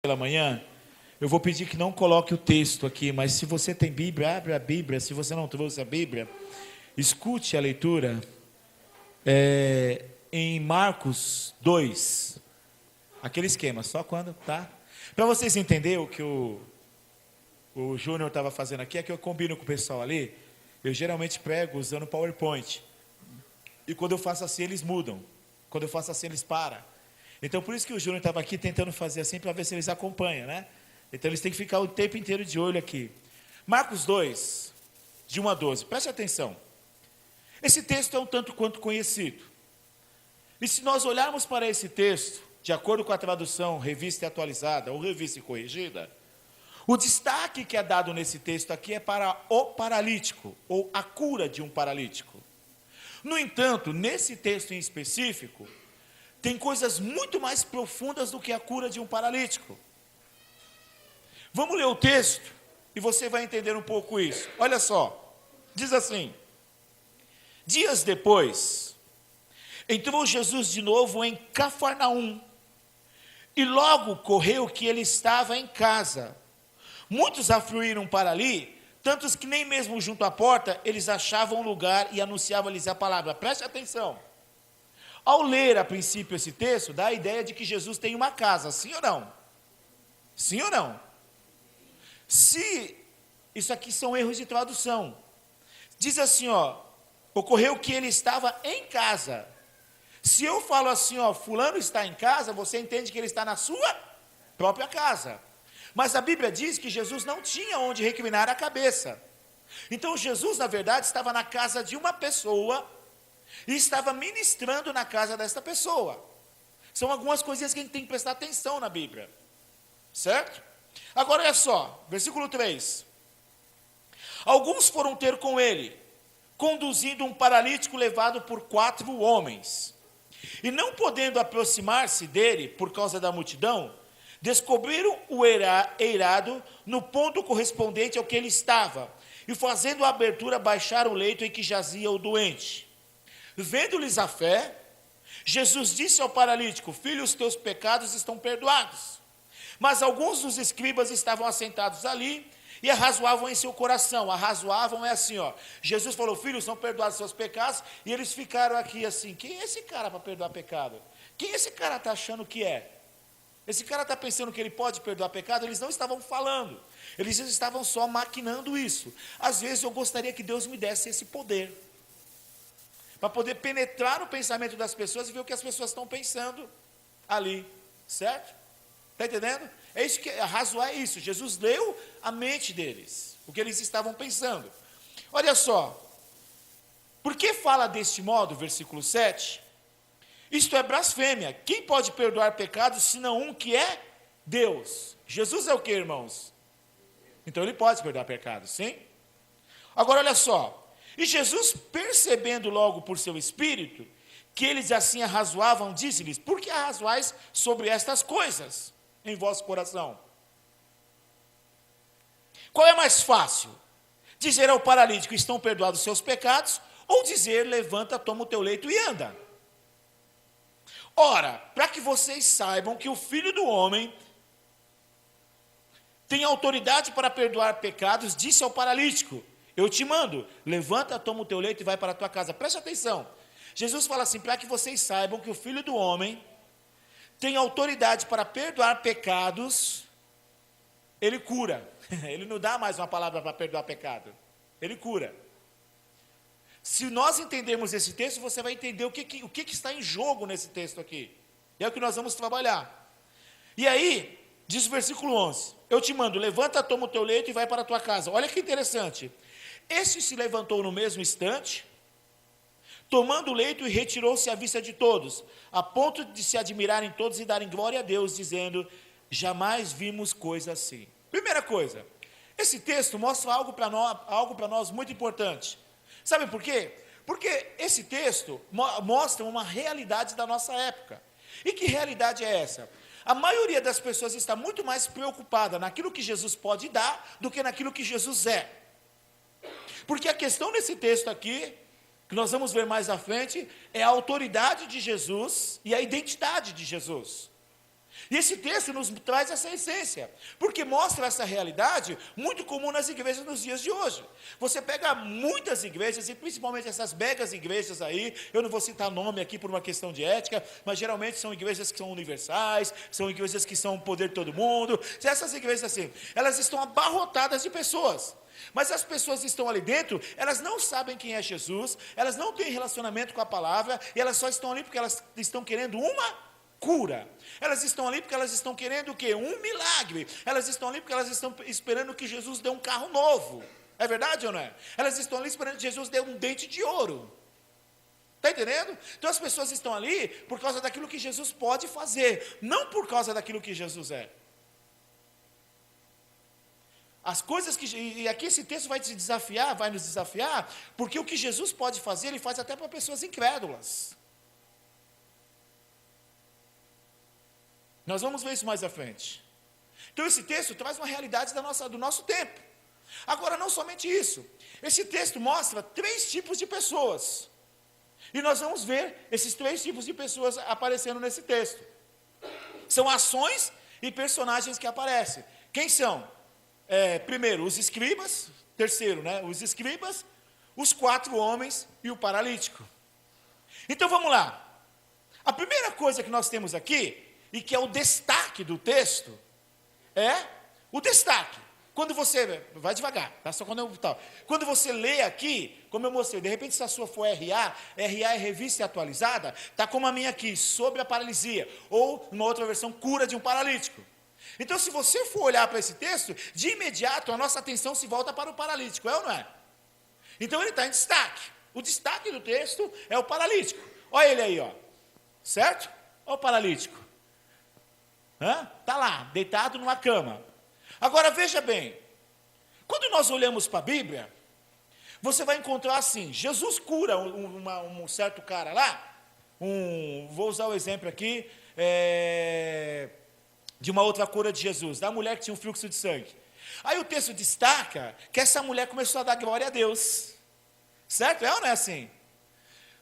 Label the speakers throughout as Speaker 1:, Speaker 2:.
Speaker 1: pela manhã, eu vou pedir que não coloque o texto aqui, mas se você tem Bíblia, abre a Bíblia. Se você não trouxe a Bíblia, escute a leitura em Marcos 2. Aquele esquema, só quando, tá? Para vocês entenderem o que o Júnior estava fazendo aqui, é que eu combino com o pessoal ali. Eu geralmente prego usando PowerPoint. E quando eu faço assim, eles mudam. Quando eu faço assim, eles param. Então, por isso que o Júnior estava aqui tentando fazer assim, para ver se eles acompanham, né? Então, eles têm que ficar o tempo inteiro de olho aqui. Marcos 2, de 1 a 12. Preste atenção. Esse texto é um tanto quanto conhecido. E se nós olharmos para esse texto, de acordo com a tradução Revista Atualizada ou Revista e Corrigida, o destaque que é dado nesse texto aqui é para o paralítico, ou a cura de um paralítico. No entanto, nesse texto em específico, tem coisas muito mais profundas do que a cura de um paralítico. Vamos ler o texto e você vai entender um pouco isso. Olha só, diz assim: dias depois, entrou Jesus de novo em Cafarnaum, e logo correu que ele estava em casa. Muitos afluíram para ali, tantos que nem mesmo junto à porta eles achavam lugar e anunciavam-lhes a palavra. Preste atenção. Ao ler a princípio esse texto, dá a ideia de que Jesus tem uma casa, sim ou não? Sim ou não? Se isso aqui são erros de tradução. Diz assim, ocorreu que ele estava em casa. Se eu falo assim, fulano está em casa, você entende que ele está na sua própria casa. Mas a Bíblia diz que Jesus não tinha onde reclinar a cabeça. Então Jesus, na verdade, estava na casa de uma pessoa e estava ministrando na casa desta pessoa. São algumas coisinhas que a gente tem que prestar atenção na Bíblia. Certo? Agora olha só, versículo 3. Alguns foram ter com ele, conduzindo um paralítico levado por 4 homens. E não podendo aproximar-se dele por causa da multidão, descobriram o eirado no ponto correspondente ao que ele estava, e fazendo a abertura, baixaram o leito em que jazia o doente. Vendo-lhes a fé, Jesus disse ao paralítico: filho, os teus pecados estão perdoados. Mas alguns dos escribas estavam assentados ali e arrazoavam em seu coração. Arrazoavam é assim, Jesus falou: filho, são perdoados os seus pecados, e eles ficaram aqui assim: quem é esse cara para perdoar pecado? Quem esse cara está achando que é? Esse cara está pensando que ele pode perdoar pecado? Eles não estavam falando, eles estavam só maquinando isso. Às vezes eu gostaria que Deus me desse esse poder, para poder penetrar no pensamento das pessoas e ver o que as pessoas estão pensando ali, certo? Está entendendo? É isso que arrazoar é isso. Jesus leu a mente deles, o que eles estavam pensando. Olha só, por que fala deste modo, versículo 7? Isto é blasfêmia. Quem pode perdoar pecados, senão um que é Deus? Jesus é o que, irmãos? Então ele pode perdoar pecados, sim? Agora olha só, e Jesus, percebendo logo por seu espírito, que eles assim arrazoavam, disse-lhes: por que arrazoais sobre estas coisas em vosso coração? Qual é mais fácil? Dizer ao paralítico: estão perdoados os seus pecados, ou dizer: levanta, toma o teu leito e anda? Ora, para que vocês saibam que o Filho do Homem tem autoridade para perdoar pecados, disse ao paralítico: eu te mando, levanta, toma o teu leito e vai para a tua casa. Preste atenção, Jesus fala assim: para que vocês saibam que o Filho do Homem tem autoridade para perdoar pecados, ele cura. Ele não dá mais uma palavra para perdoar pecado, ele cura. Se nós entendermos esse texto, você vai entender o que está em jogo nesse texto aqui. É o que nós vamos trabalhar. E aí, diz o versículo 11: eu te mando, levanta, toma o teu leito e vai para a tua casa. Olha que interessante. Este se levantou no mesmo instante, tomando o leito, e retirou-se à vista de todos, a ponto de se admirarem todos e darem glória a Deus, dizendo: jamais vimos coisa assim. Primeira coisa, esse texto mostra algo para nós muito importante. Sabe por quê? Porque esse texto mostra uma realidade da nossa época. E que realidade é essa? A maioria das pessoas está muito mais preocupada naquilo que Jesus pode dar do que naquilo que Jesus é. Porque a questão nesse texto aqui, que nós vamos ver mais à frente, é a autoridade de Jesus e a identidade de Jesus. E esse texto nos traz essa essência, porque mostra essa realidade muito comum nas igrejas nos dias de hoje. Você pega muitas igrejas, e principalmente essas megas igrejas aí, eu não vou citar nome aqui por uma questão de ética, mas geralmente são igrejas que são universais, são igrejas que são o poder de todo mundo. Essas igrejas assim, elas estão abarrotadas de pessoas. Mas as pessoas que estão ali dentro, elas não sabem quem é Jesus, elas não têm relacionamento com a palavra, e elas só estão ali porque elas estão querendo uma cura. Elas estão ali porque elas estão querendo o quê? Um milagre. Elas estão ali porque elas estão esperando que Jesus dê um carro novo. É verdade ou não é? Elas estão ali esperando que Jesus dê um dente de ouro. Está entendendo? Então as pessoas estão ali por causa daquilo que Jesus pode fazer, não por causa daquilo que Jesus é. As coisas que, e aqui esse texto vai te desafiar, vai nos desafiar, porque o que Jesus pode fazer, ele faz até para pessoas incrédulas. Nós vamos ver isso mais à frente. Então esse texto traz uma realidade do nosso tempo. Agora, não somente isso. Esse texto mostra 3 tipos de pessoas. E nós vamos ver esses 3 tipos de pessoas aparecendo nesse texto. São ações e personagens que aparecem. Quem são? Primeiro, os escribas. Terceiro, os escribas. Os 4 homens e o paralítico. Então vamos lá. A primeira coisa que nós temos aqui, e que é o destaque do texto, é o destaque. Quando você, vai devagar, tá? Só quando eu quando você lê aqui, como eu mostrei, de repente se a sua for RA é revista atualizada, tá como a minha aqui, sobre a paralisia, ou numa outra versão, cura de um paralítico. Então se você for olhar para esse texto, de imediato a nossa atenção se volta para o paralítico, é ou não é? Então ele está em destaque. O destaque do texto é o paralítico. Olha ele aí, ó. Certo? Olha o paralítico. Está lá, deitado numa cama. Agora veja bem, quando nós olhamos para a Bíblia, você vai encontrar assim, Jesus cura um certo cara lá, vou usar o exemplo aqui, de uma outra cura de Jesus, da mulher que tinha um fluxo de sangue. Aí o texto destaca que essa mulher começou a dar glória a Deus, certo? É ou não é assim?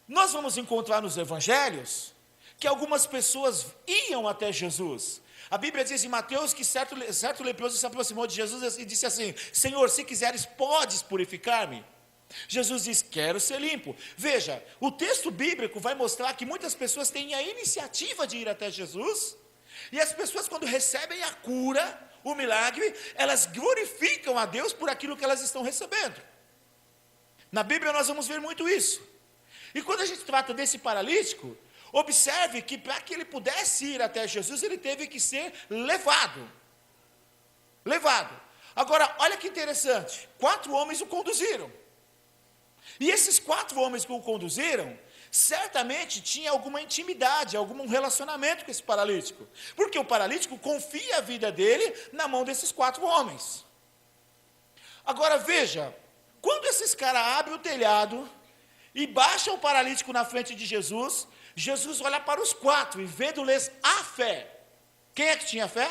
Speaker 1: Nós vamos encontrar nos evangelhos que algumas pessoas iam até Jesus. A Bíblia diz em Mateus que certo leproso se aproximou de Jesus e disse assim: Senhor, se quiseres, podes purificar-me? Jesus diz: quero ser limpo. Veja, o texto bíblico vai mostrar que muitas pessoas têm a iniciativa de ir até Jesus, e as pessoas, quando recebem a cura, o milagre, elas glorificam a Deus por aquilo que elas estão recebendo. Na Bíblia nós vamos ver muito isso. E quando a gente trata desse paralítico, observe que para que ele pudesse ir até Jesus, ele teve que ser levado. Agora, olha que interessante, 4 homens o conduziram. E esses 4 homens que o conduziram, certamente tinha alguma intimidade, algum relacionamento com esse paralítico. Porque o paralítico confia a vida dele na mão desses 4 homens. Agora veja, quando esses caras abrem o telhado e baixam o paralítico na frente de Jesus, Jesus olha para os 4 e vendo-lhes a fé. Quem é que tinha fé?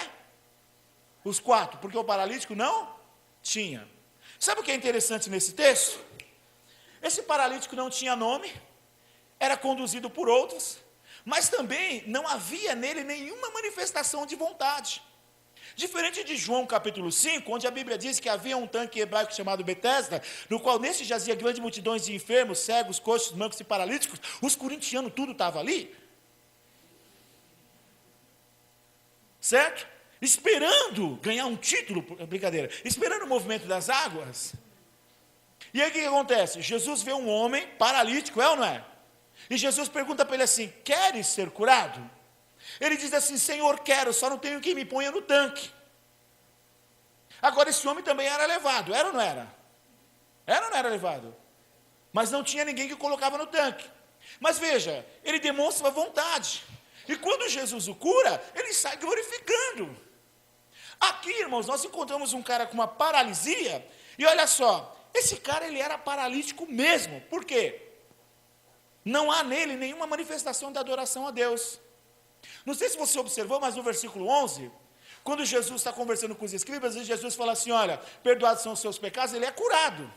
Speaker 1: Os 4, porque o paralítico não tinha. Sabe o que é interessante nesse texto? Esse paralítico não tinha nome, era conduzido por outros, mas também não havia nele nenhuma manifestação de vontade. Diferente de João capítulo 5, onde a Bíblia diz que havia um tanque hebraico chamado Betesda, no qual nesse jazia grandes multidões de enfermos, cegos, coxos, mancos e paralíticos, os corintianos tudo estava ali. Certo? Esperando ganhar um título, brincadeira, esperando o movimento das águas. E aí o que acontece? Jesus vê um homem paralítico, é ou não é? E Jesus pergunta para ele assim: queres ser curado? Ele diz assim: Senhor, quero, só não tenho quem me ponha no tanque. Agora esse homem também era levado, era ou não era? Era ou não era levado? Mas não tinha ninguém que colocava no tanque. Mas veja, ele demonstra vontade. E quando Jesus o cura, ele sai glorificando. Aqui, irmãos, nós encontramos um cara com uma paralisia, e olha só, esse cara ele era paralítico mesmo. Por quê? Não há nele nenhuma manifestação da adoração a Deus. Não sei se você observou, mas no versículo 11, quando Jesus está conversando com os escribas, e Jesus fala assim: olha, perdoados são os seus pecados, ele é curado.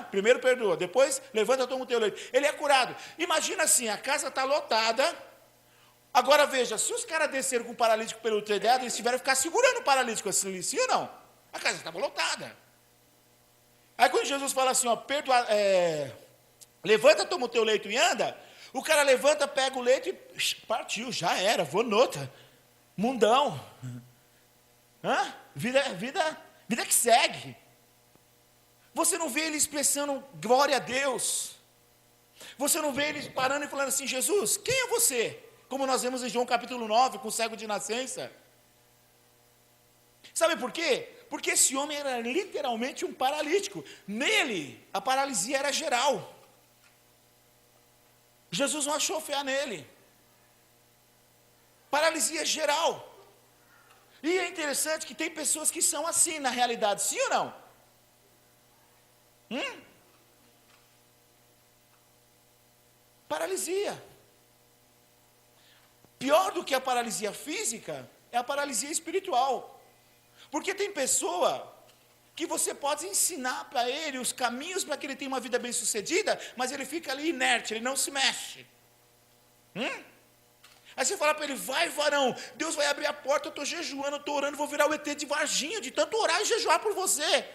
Speaker 1: Primeiro perdoa, depois levanta, toma o teu leite. Ele é curado. Imagina assim, a casa está lotada, Agora veja, se os caras desceram com o paralítico pelo telhado, eles tiveram que ficar segurando o paralítico assim, sim ou não? A casa estava lotada. Aí quando Jesus fala assim, ó, levanta, toma o teu leito e anda, o cara levanta, pega o leito e partiu, já era, vou noutra. Mundão. Vida que segue. Você não vê ele expressando glória a Deus. Você não vê ele parando e falando assim, Jesus, quem é você? Como nós vemos em João capítulo 9, com o cego de nascença. Sabe por quê? Porque esse homem era literalmente um paralítico. Nele, a paralisia era geral. Jesus não achou fé nele. Paralisia geral. E é interessante que tem pessoas que são assim na realidade, sim ou não? Paralisia. Pior do que a paralisia física é a paralisia espiritual. Porque tem pessoa que você pode ensinar para ele os caminhos para que ele tenha uma vida bem-sucedida, mas ele fica ali inerte, ele não se mexe. Aí você fala para ele, vai varão, Deus vai abrir a porta, eu estou jejuando, eu estou orando, vou virar o ET de Varginha, de tanto orar e jejuar por você.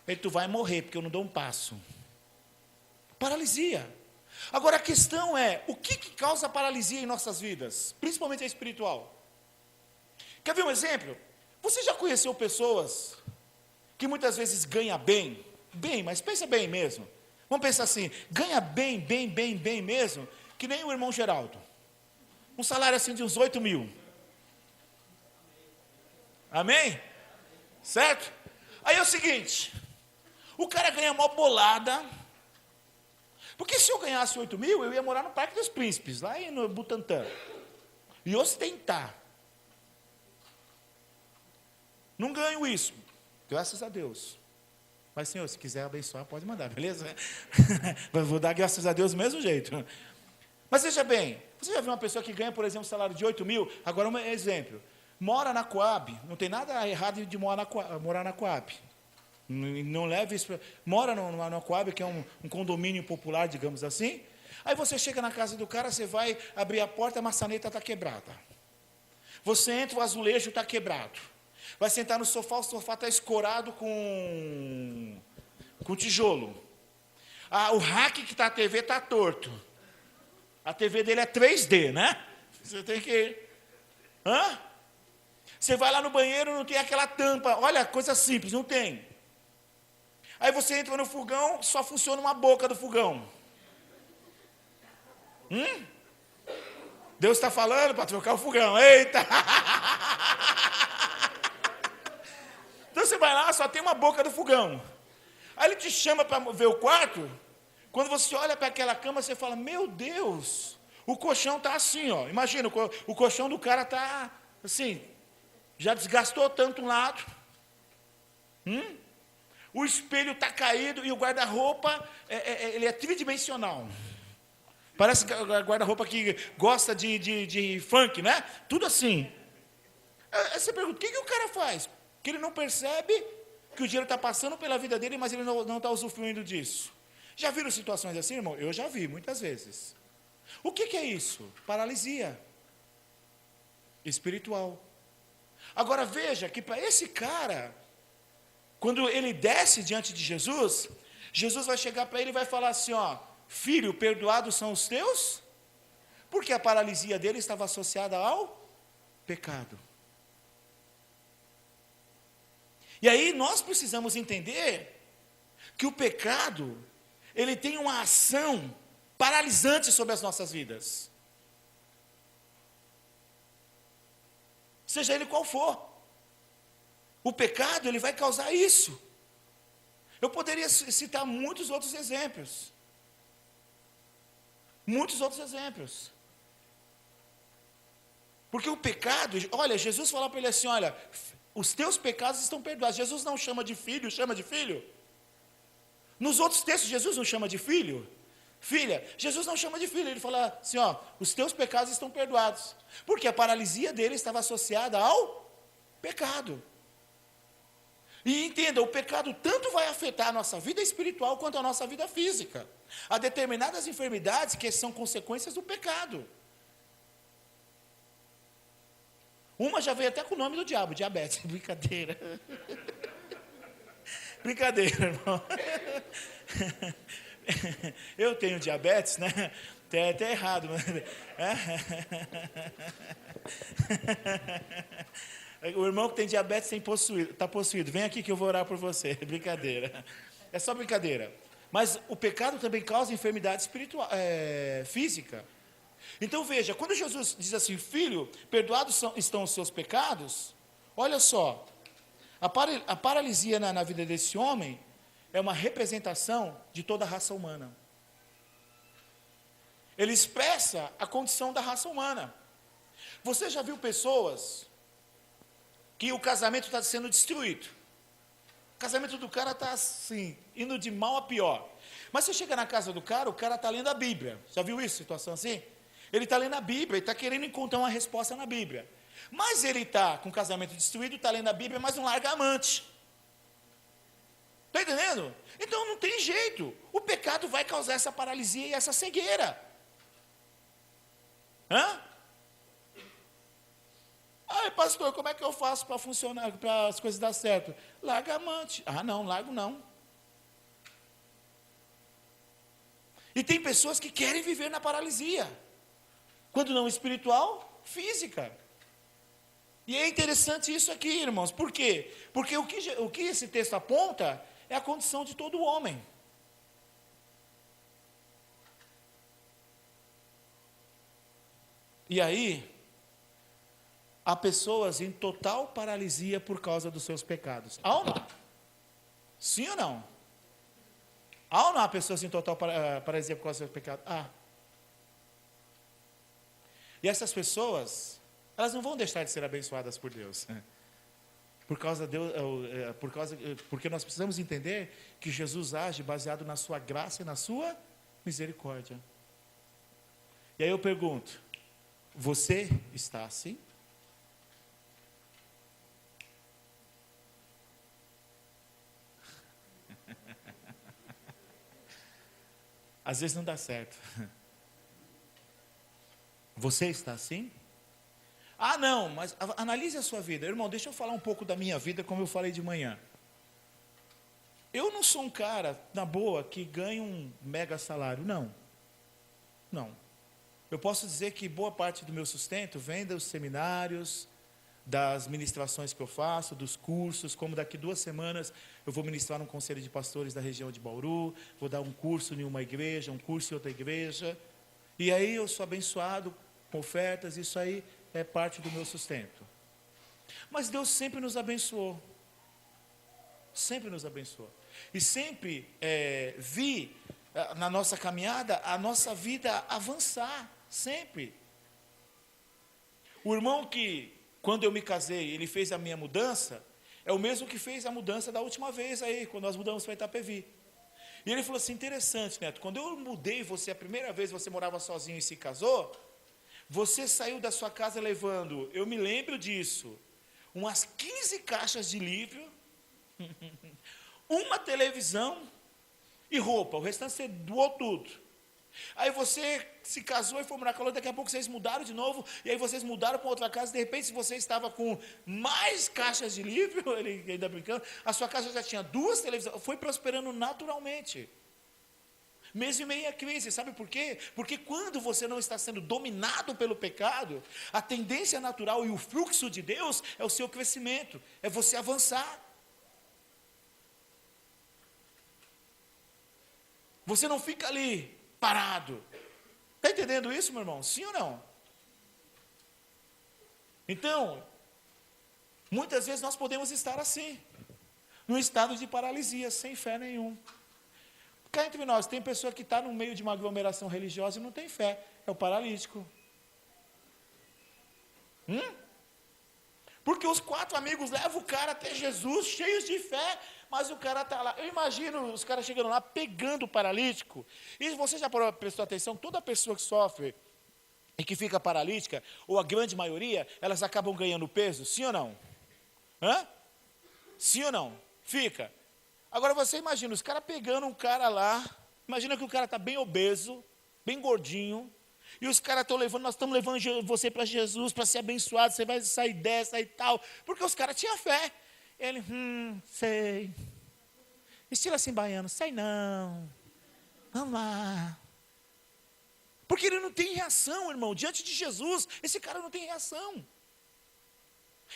Speaker 1: Ele, tu vai morrer, porque eu não dou um passo. Paralisia. Agora a questão é, o que causa paralisia em nossas vidas? Principalmente a espiritual. Quer ver um exemplo? Você já conheceu pessoas que muitas vezes ganham bem, mas pensa bem mesmo. Vamos pensar assim, ganha bem mesmo, que nem o irmão Geraldo. Um salário assim de uns 8 mil. Amém? Certo? Aí é o seguinte, o cara ganha uma bolada, porque se eu ganhasse 8 mil, eu ia morar no Parque dos Príncipes, lá no Butantã, e ostentar. Não ganho isso, graças a Deus. Mas, Senhor, se quiser abençoar, pode mandar, beleza? Vou dar graças a Deus do mesmo jeito. Mas veja bem, você já viu uma pessoa que ganha, por exemplo, um salário de 8 mil? Agora, um exemplo. Mora na Coab, não tem nada errado de morar na Coab. Não leve isso mora na Coab, que é um condomínio popular, digamos assim. Aí você chega na casa do cara, você vai abrir a porta, a maçaneta está quebrada. Você entra, o azulejo está quebrado. Vai sentar no sofá, o sofá está escorado com tijolo. O rack que está a TV está torto. A TV dele é 3D, né? Você tem que... Você vai lá no banheiro, não tem aquela tampa. Olha, coisa simples, não tem. Aí você entra no fogão, só funciona uma boca do fogão. Deus está falando para trocar o fogão. Eita! Então você vai lá, só tem uma boca do fogão. Aí ele te chama para ver o quarto. Quando você olha para aquela cama, você fala, meu Deus, o colchão está assim, ó. Imagina, o colchão do cara está assim, já desgastou tanto um lado. O espelho está caído e o guarda-roupa, ele é tridimensional. Parece guarda-roupa que gosta de funk, né? Tudo assim. Aí você pergunta, o que o cara faz? Que ele não percebe que o dinheiro está passando pela vida dele, mas ele não está usufruindo disso. Já viram situações assim, irmão? Eu já vi, muitas vezes. O que é isso? Paralisia espiritual. Agora veja que para esse cara, quando ele desce diante de Jesus, Jesus vai chegar para ele e vai falar assim, ó, filho, perdoados são os teus? Porque a paralisia dele estava associada ao pecado. E aí nós precisamos entender que o pecado, ele tem uma ação paralisante sobre as nossas vidas. Seja ele qual for. O pecado, ele vai causar isso. Eu poderia citar muitos outros exemplos. Muitos outros exemplos. Porque o pecado, olha, Jesus falou para ele assim, olha, os teus pecados estão perdoados. Jesus não chama de filho, chama de filho. Nos outros textos, Jesus não chama de filho, filha. Jesus não chama de filho, ele fala assim, ó, os teus pecados estão perdoados. Porque a paralisia dele estava associada ao pecado. E entenda, o pecado tanto vai afetar a nossa vida espiritual quanto a nossa vida física. Há determinadas enfermidades que são consequências do pecado. Uma já veio até com o nome do diabo, diabetes. Brincadeira. Brincadeira, irmão. Eu tenho diabetes, né? É até errado. Mas... O irmão que tem diabetes está possuído. Vem aqui que eu vou orar por você. Brincadeira. É só brincadeira. Mas o pecado também causa enfermidade espiritual, física. Então veja, quando Jesus diz assim, filho, perdoados estão os seus pecados, olha só, a paralisia na vida desse homem é uma representação de toda a raça humana. Ele expressa a condição da raça humana. Você já viu pessoas que o casamento está sendo destruído? O casamento do cara está assim, indo de mal a pior. Mas você chega na casa do cara, o cara está lendo a Bíblia. Já viu isso, situação assim? Ele está lendo a Bíblia, ele está querendo encontrar uma resposta na Bíblia. Mas ele está com o casamento destruído, está lendo a Bíblia, mas não larga a amante. Está entendendo? Então não tem jeito. O pecado vai causar essa paralisia e essa cegueira. Hã? Ai, pastor, como é que eu faço para funcionar, para as coisas dar certo? Larga a amante. Ah, não, largo não. E tem pessoas que querem viver na paralisia. Quando não espiritual, física. E é interessante isso aqui, irmãos. Por quê? Porque o que esse texto aponta é a condição de todo homem. E aí, há pessoas em total paralisia por causa dos seus pecados. Há ou não? Sim ou não? Há ou não há pessoas em total paralisia por causa dos seus pecados? Há. E essas pessoas, elas não vão deixar de ser abençoadas por Deus. Porque nós precisamos entender que Jesus age baseado na sua graça e na sua misericórdia. E aí eu pergunto, você está assim? Às vezes não dá certo. Você está assim? Ah, não, mas analise a sua vida. Irmão, deixa eu falar um pouco da minha vida, como eu falei de manhã. Eu não sou um cara, na boa, que ganha um mega salário. Não. Não. Eu posso dizer que boa parte do meu sustento vem dos seminários, das ministrações que eu faço, dos cursos, como daqui 2 semanas eu vou ministrar num conselho de pastores da região de Bauru, vou dar um curso em uma igreja, um curso em outra igreja, e aí eu sou abençoado com ofertas, isso aí é parte do meu sustento. Mas Deus sempre nos abençoou, sempre nos abençoou, e sempre vi na nossa caminhada a nossa vida avançar, sempre. O irmão que, quando eu me casei, ele fez a minha mudança, é o mesmo que fez a mudança da última vez aí, quando nós mudamos para Itapevi. E ele falou assim, interessante, Neto, quando eu mudei você, a primeira vez você morava sozinho e se casou, você saiu da sua casa levando, eu me lembro disso, umas 15 caixas de livro, uma televisão e roupa, o restante você doou tudo. Aí você se casou e foi morar com ela, daqui a pouco vocês mudaram de novo, e aí vocês mudaram para outra casa, de repente se você estava com mais caixas de livro, ele ainda brincando, a sua casa já tinha 2 televisões, foi prosperando naturalmente. Mesmo em meio à crise, sabe por quê? Porque quando você não está sendo dominado pelo pecado, a tendência natural e o fluxo de Deus é o seu crescimento, é você avançar. Você não fica ali parado. Está entendendo isso, meu irmão? Sim ou não? Então, muitas vezes nós podemos estar assim, num estado de paralisia, sem fé nenhuma. Cá entre nós, tem pessoa que está no meio de uma aglomeração religiosa e não tem fé, é o paralítico. Porque os 4 amigos levam o cara até Jesus, cheios de fé, mas o cara está lá. Eu imagino os caras chegando lá, pegando o paralítico. E você já prestou atenção, toda pessoa que sofre e que fica paralítica, ou a grande maioria, elas acabam ganhando peso, sim ou não? Sim ou não? Fica. Agora você imagina, os caras pegando um cara lá, imagina que o cara está bem obeso, bem gordinho, E os caras estão levando, nós estamos levando você para Jesus, para ser abençoado, você vai sair dessa e tal. Porque os caras tinham fé. Ele, sei. Estilo assim, baiano, sei não. Vamos lá. Porque ele não tem reação, irmão. Diante de Jesus, esse cara não tem reação.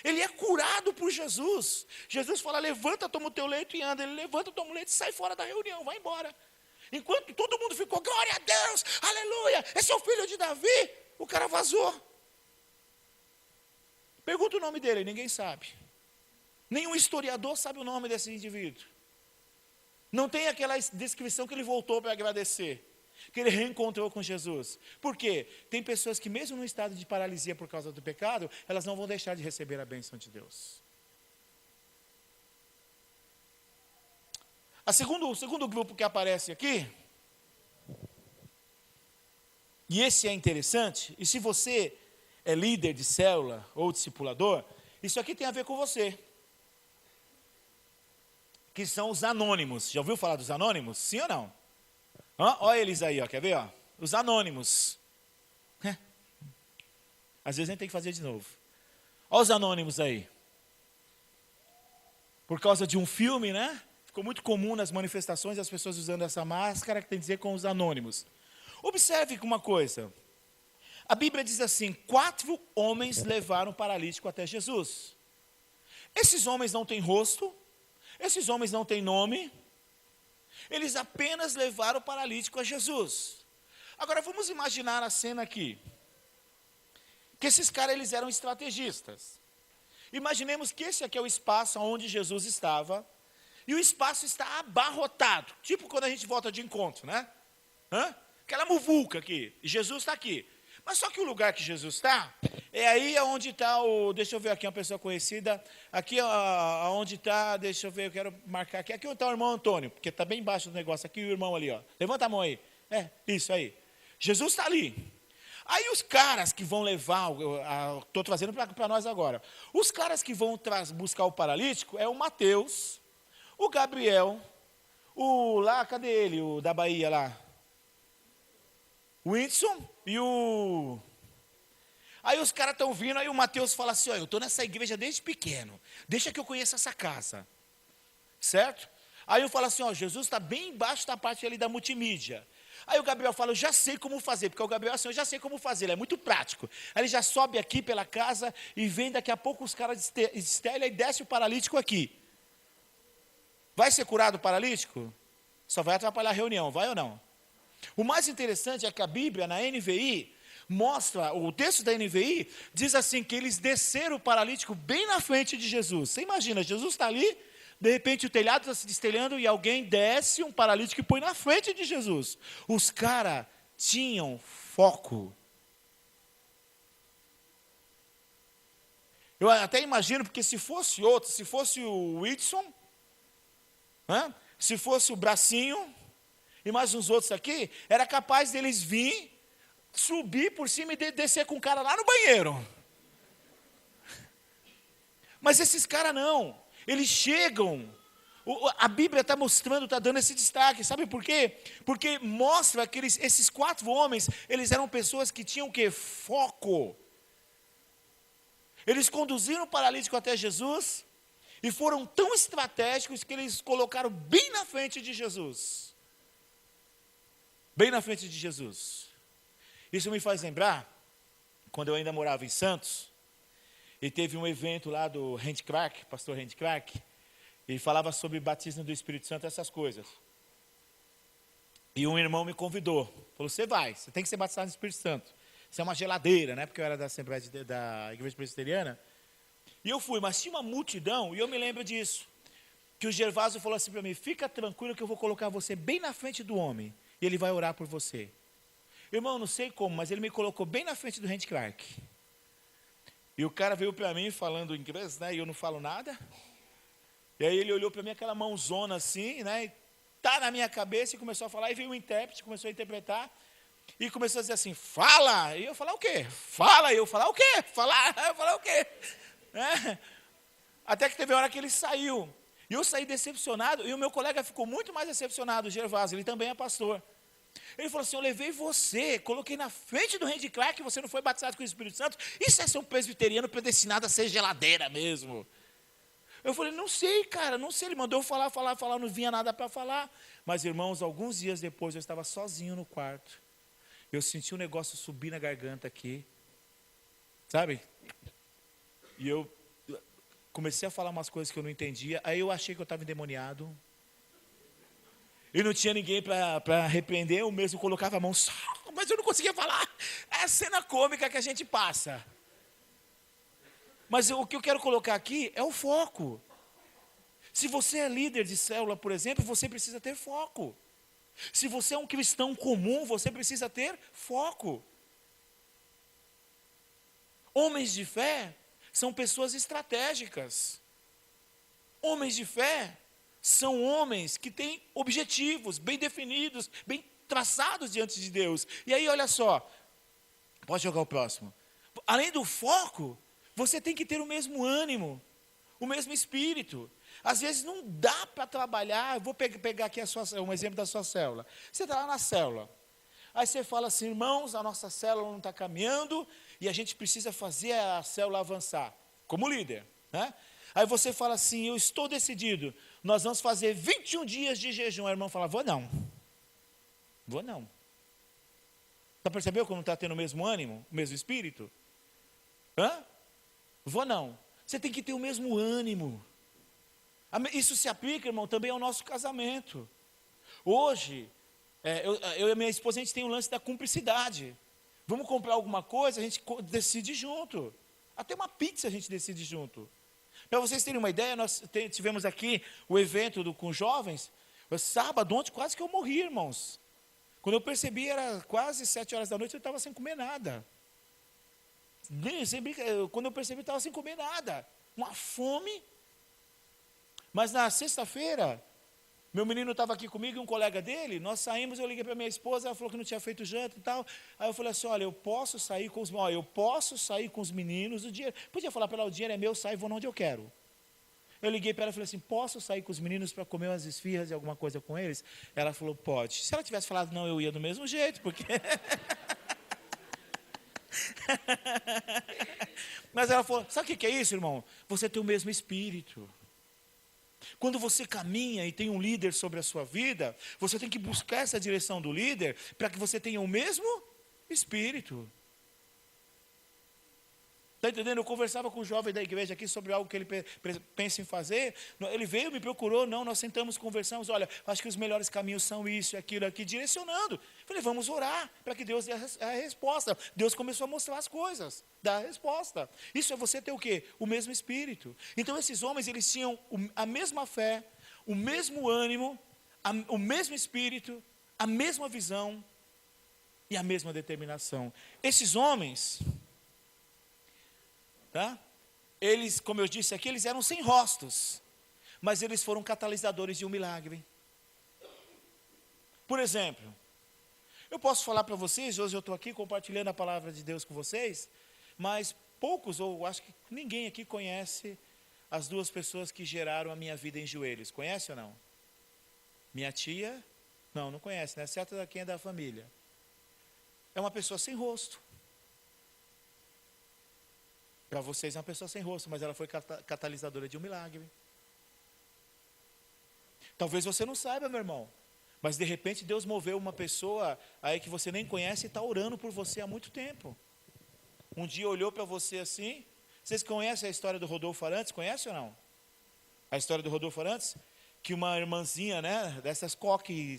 Speaker 1: Ele é curado por Jesus. Jesus fala, levanta, toma o teu leito e anda. Ele levanta, toma o leito e sai fora da reunião, vai embora. Enquanto todo mundo ficou, glória a Deus, aleluia, esse é o filho de Davi, o cara vazou. Pergunta o nome dele, ninguém sabe. Nenhum historiador sabe o nome desse indivíduo. Não tem aquela descrição que ele voltou para agradecer, que ele reencontrou com Jesus. Por quê? Tem pessoas que mesmo no estado de paralisia por causa do pecado, elas não vão deixar de receber a bênção de Deus. O segundo grupo que aparece aqui, e esse é interessante, e se você é líder de célula ou discipulador, isso aqui tem a ver com você. Que são os anônimos. Já ouviu falar dos anônimos? Sim ou não? Olha eles aí, ó, quer ver? Ó? Os anônimos. Às vezes a gente tem que fazer de novo. Olha os anônimos aí. Por causa de um filme, né? Ficou muito comum nas manifestações as pessoas usando essa máscara que tem a dizer com os anônimos. Observe uma coisa. A Bíblia diz assim, 4 homens levaram o paralítico até Jesus. Esses homens não têm rosto, esses homens não têm nome, eles apenas levaram o paralítico a Jesus. Agora vamos imaginar a cena aqui. Que esses caras eles eram estrategistas. Imaginemos que esse aqui é o espaço onde Jesus estava, e o espaço está abarrotado, tipo quando a gente volta de encontro, né? Aquela muvuca aqui, e Jesus está aqui. Mas só que o lugar que Jesus está, é aí onde está deixa eu ver aqui, uma pessoa conhecida, aqui onde está, deixa eu ver, eu quero marcar aqui, aqui onde está o irmão Antônio, porque está bem embaixo do negócio, aqui o irmão ali, ó. Levanta a mão aí, isso aí. Jesus está ali. Aí os caras que vão levar, estou trazendo para nós agora, os caras que vão buscar o paralítico, é o Mateus, o Gabriel, cadê ele, o da Bahia lá? O Whindersson e o... Aí os caras estão vindo, aí o Mateus fala assim, eu estou nessa igreja desde pequeno, deixa que eu conheça essa casa, certo? Aí eu falo assim, Jesus está bem embaixo da parte ali da multimídia. Aí o Gabriel fala, eu já sei como fazer, porque o Gabriel assim, eu já sei como fazer, ele é muito prático. Aí ele já sobe aqui pela casa e vem daqui a pouco os caras estelham e desce o paralítico aqui. Vai ser curado o paralítico? Só vai atrapalhar a reunião, vai ou não? O mais interessante é que a Bíblia, na NVI, mostra, o texto da NVI, diz assim, que eles desceram o paralítico bem na frente de Jesus. Você imagina, Jesus está ali, de repente o telhado está se destelhando e alguém desce um paralítico e põe na frente de Jesus. Os caras tinham foco. Eu até imagino, porque se fosse outro, se fosse o Whitson, se fosse o Bracinho, e mais uns outros aqui, era capaz deles vir, subir por cima e descer com o cara lá no banheiro. Mas esses caras não, eles chegam, a Bíblia está mostrando, está dando esse destaque, sabe por quê? Porque mostra que esses 4 homens, eles eram pessoas que tinham o quê? Foco. Eles conduziram o paralítico até Jesus, e foram tão estratégicos que eles colocaram bem na frente de Jesus. Bem na frente de Jesus. Isso me faz lembrar, quando eu ainda morava em Santos, e teve um evento lá do Randy Clark, pastor Randy Clark, e falava sobre batismo do Espírito Santo, essas coisas. E um irmão me convidou, falou, você tem que ser batizado no Espírito Santo. Isso é uma geladeira, né? Porque eu era da Assembleia da Igreja Presbiteriana. E eu fui, mas tinha uma multidão, e eu me lembro disso. Que o Gervásio falou assim para mim, fica tranquilo que eu vou colocar você bem na frente do homem, e ele vai orar por você. Irmão, não sei como, mas ele me colocou bem na frente do Randy Clark. E o cara veio para mim falando inglês, né? E eu não falo nada. E aí ele olhou para mim, aquela mãozona assim, né? E tá na minha cabeça e começou a falar. E veio um intérprete, começou a interpretar. E começou a dizer assim, fala. E eu falar o quê? Fala. E eu falar o quê? Falar. Eu falar o quê? Até que teve a hora que ele saiu. E eu saí decepcionado. E o meu colega ficou muito mais decepcionado, o Gervásio. Ele também é pastor. Ele falou assim, eu levei você, coloquei na frente do Randy Clark, você não foi batizado com o Espírito Santo. Isso é ser um presbiteriano predestinado a ser geladeira mesmo. Eu falei, não sei, cara, não sei. Ele mandou eu falar, não vinha nada para falar. Mas, irmãos, alguns dias depois, eu estava sozinho no quarto. Eu senti um negócio subir na garganta aqui. Sabe? E eu comecei a falar umas coisas que eu não entendia. Aí eu achei que eu estava endemoniado. E não tinha ninguém para repreender. Eu mesmo colocava a mão só, mas eu não conseguia falar. É a cena cômica que a gente passa. Mas o que eu quero colocar aqui é o foco. Se você é líder de célula, por exemplo, você precisa ter foco. Se você é um cristão comum, você precisa ter foco. Homens de fé são pessoas estratégicas. Homens de fé são homens que têm objetivos bem definidos, bem traçados diante de Deus. E aí, olha só, pode jogar o próximo. Além do foco, você tem que ter o mesmo ânimo, o mesmo espírito. Às vezes não dá para trabalhar. Eu vou pegar aqui um exemplo da sua célula. Você está lá na célula. Aí você fala assim, irmãos, a nossa célula não está caminhando e a gente precisa fazer a célula avançar, como líder, né? Aí você fala assim, eu estou decidido, nós vamos fazer 21 dias de jejum. Aí o irmão fala, vou não. Você percebeu como está tendo o mesmo ânimo, o mesmo espírito? Vou não. Você tem que ter o mesmo ânimo. Isso se aplica, irmão, também ao nosso casamento. Hoje, eu e minha esposa, a gente tem um lance da cumplicidade. Vamos comprar alguma coisa, a gente decide junto. Até uma pizza a gente decide junto. Para vocês terem uma ideia, nós tivemos aqui o evento com jovens. Sábado, ontem, quase que eu morri, irmãos. Quando eu percebi, era quase 7 horas da noite, eu estava sem comer nada. Quando eu percebi, eu estava sem comer nada. Uma fome. Mas na sexta-feira, meu menino estava aqui comigo e um colega dele, nós saímos, eu liguei para minha esposa, ela falou que não tinha feito janta e tal. Aí eu falei assim, olha, eu posso sair com os meninos, o dinheiro, podia falar para ela, o dinheiro é meu, saio, vou onde eu quero. Eu liguei para ela e falei assim, posso sair com os meninos para comer umas esfirras e alguma coisa com eles? Ela falou, pode. Se ela tivesse falado não, eu ia do mesmo jeito, porque... Mas ela falou, sabe o que é isso, irmão? Você tem o mesmo espírito. Quando você caminha e tem um líder sobre a sua vida, você tem que buscar essa direção do líder para que você tenha o mesmo espírito. Está entendendo? Eu conversava com o jovem da igreja aqui sobre algo que ele pensa em fazer. Ele veio, me procurou, nós sentamos, conversamos. Olha, acho que os melhores caminhos são isso, aquilo, aqui, direcionando. Falei, vamos orar para que Deus dê a resposta. Deus começou a mostrar as coisas, dá a resposta. Isso é você ter o quê? O mesmo espírito. Então esses homens, eles tinham a mesma fé, o mesmo ânimo, o mesmo espírito, a mesma visão e a mesma determinação. Esses homens... Tá? Eles, como eu disse aqui, eles eram sem rostos, mas eles foram catalisadores de um milagre. Por exemplo, eu posso falar para vocês, hoje eu estou aqui compartilhando a palavra de Deus com vocês, mas poucos, ou acho que ninguém aqui conhece as duas pessoas que geraram a minha vida em joelhos. Conhece ou não? Minha tia, não conhece, né? Certo da quem é da família. É uma pessoa sem rosto. Para vocês é uma pessoa sem rosto, mas ela foi catalisadora de um milagre. Talvez você não saiba, meu irmão, mas de repente Deus moveu uma pessoa aí que você nem conhece e está orando por você há muito tempo. Um dia olhou para você assim. Vocês conhecem a história do Rodolfo Arantes? Conhece ou não? A história do Rodolfo Arantes? Que uma irmãzinha, né, dessas coque,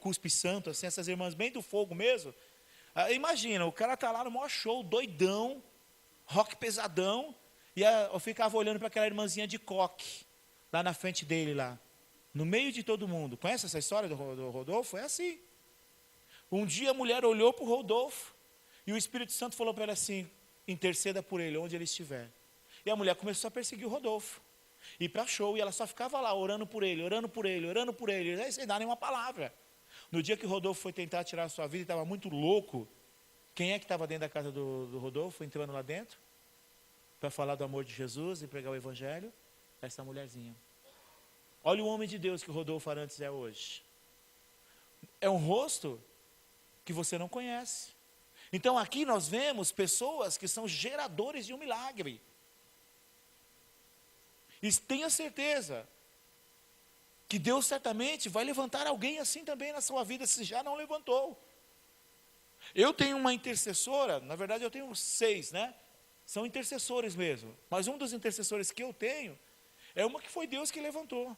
Speaker 1: cuspe santo, assim, essas irmãs bem do fogo mesmo. Imagina, o cara está lá no maior show, doidão, rock pesadão, e eu ficava olhando para aquela irmãzinha de coque, lá na frente dele, lá, no meio de todo mundo. Conhece essa história do Rodolfo? É assim. Um dia a mulher olhou para o Rodolfo, e o Espírito Santo falou para ela assim, interceda por ele, onde ele estiver. E a mulher começou a perseguir o Rodolfo, ir para show, e ela só ficava lá, orando por ele, sem dar nenhuma palavra. No dia que o Rodolfo foi tentar tirar a sua vida, e estava muito louco. Quem é que estava dentro da casa do Rodolfo, entrando lá dentro, para falar do amor de Jesus e pregar o evangelho? Essa mulherzinha. Olha o homem de Deus que o Rodolfo Arantes é hoje. É um rosto que você não conhece. Então aqui nós vemos pessoas que são geradores de um milagre. E tenha certeza que Deus certamente vai levantar alguém assim também na sua vida, se já não levantou. Eu tenho uma intercessora, na verdade eu tenho 6, né? São intercessores mesmo. Mas um dos intercessores que eu tenho, é uma que foi Deus que levantou.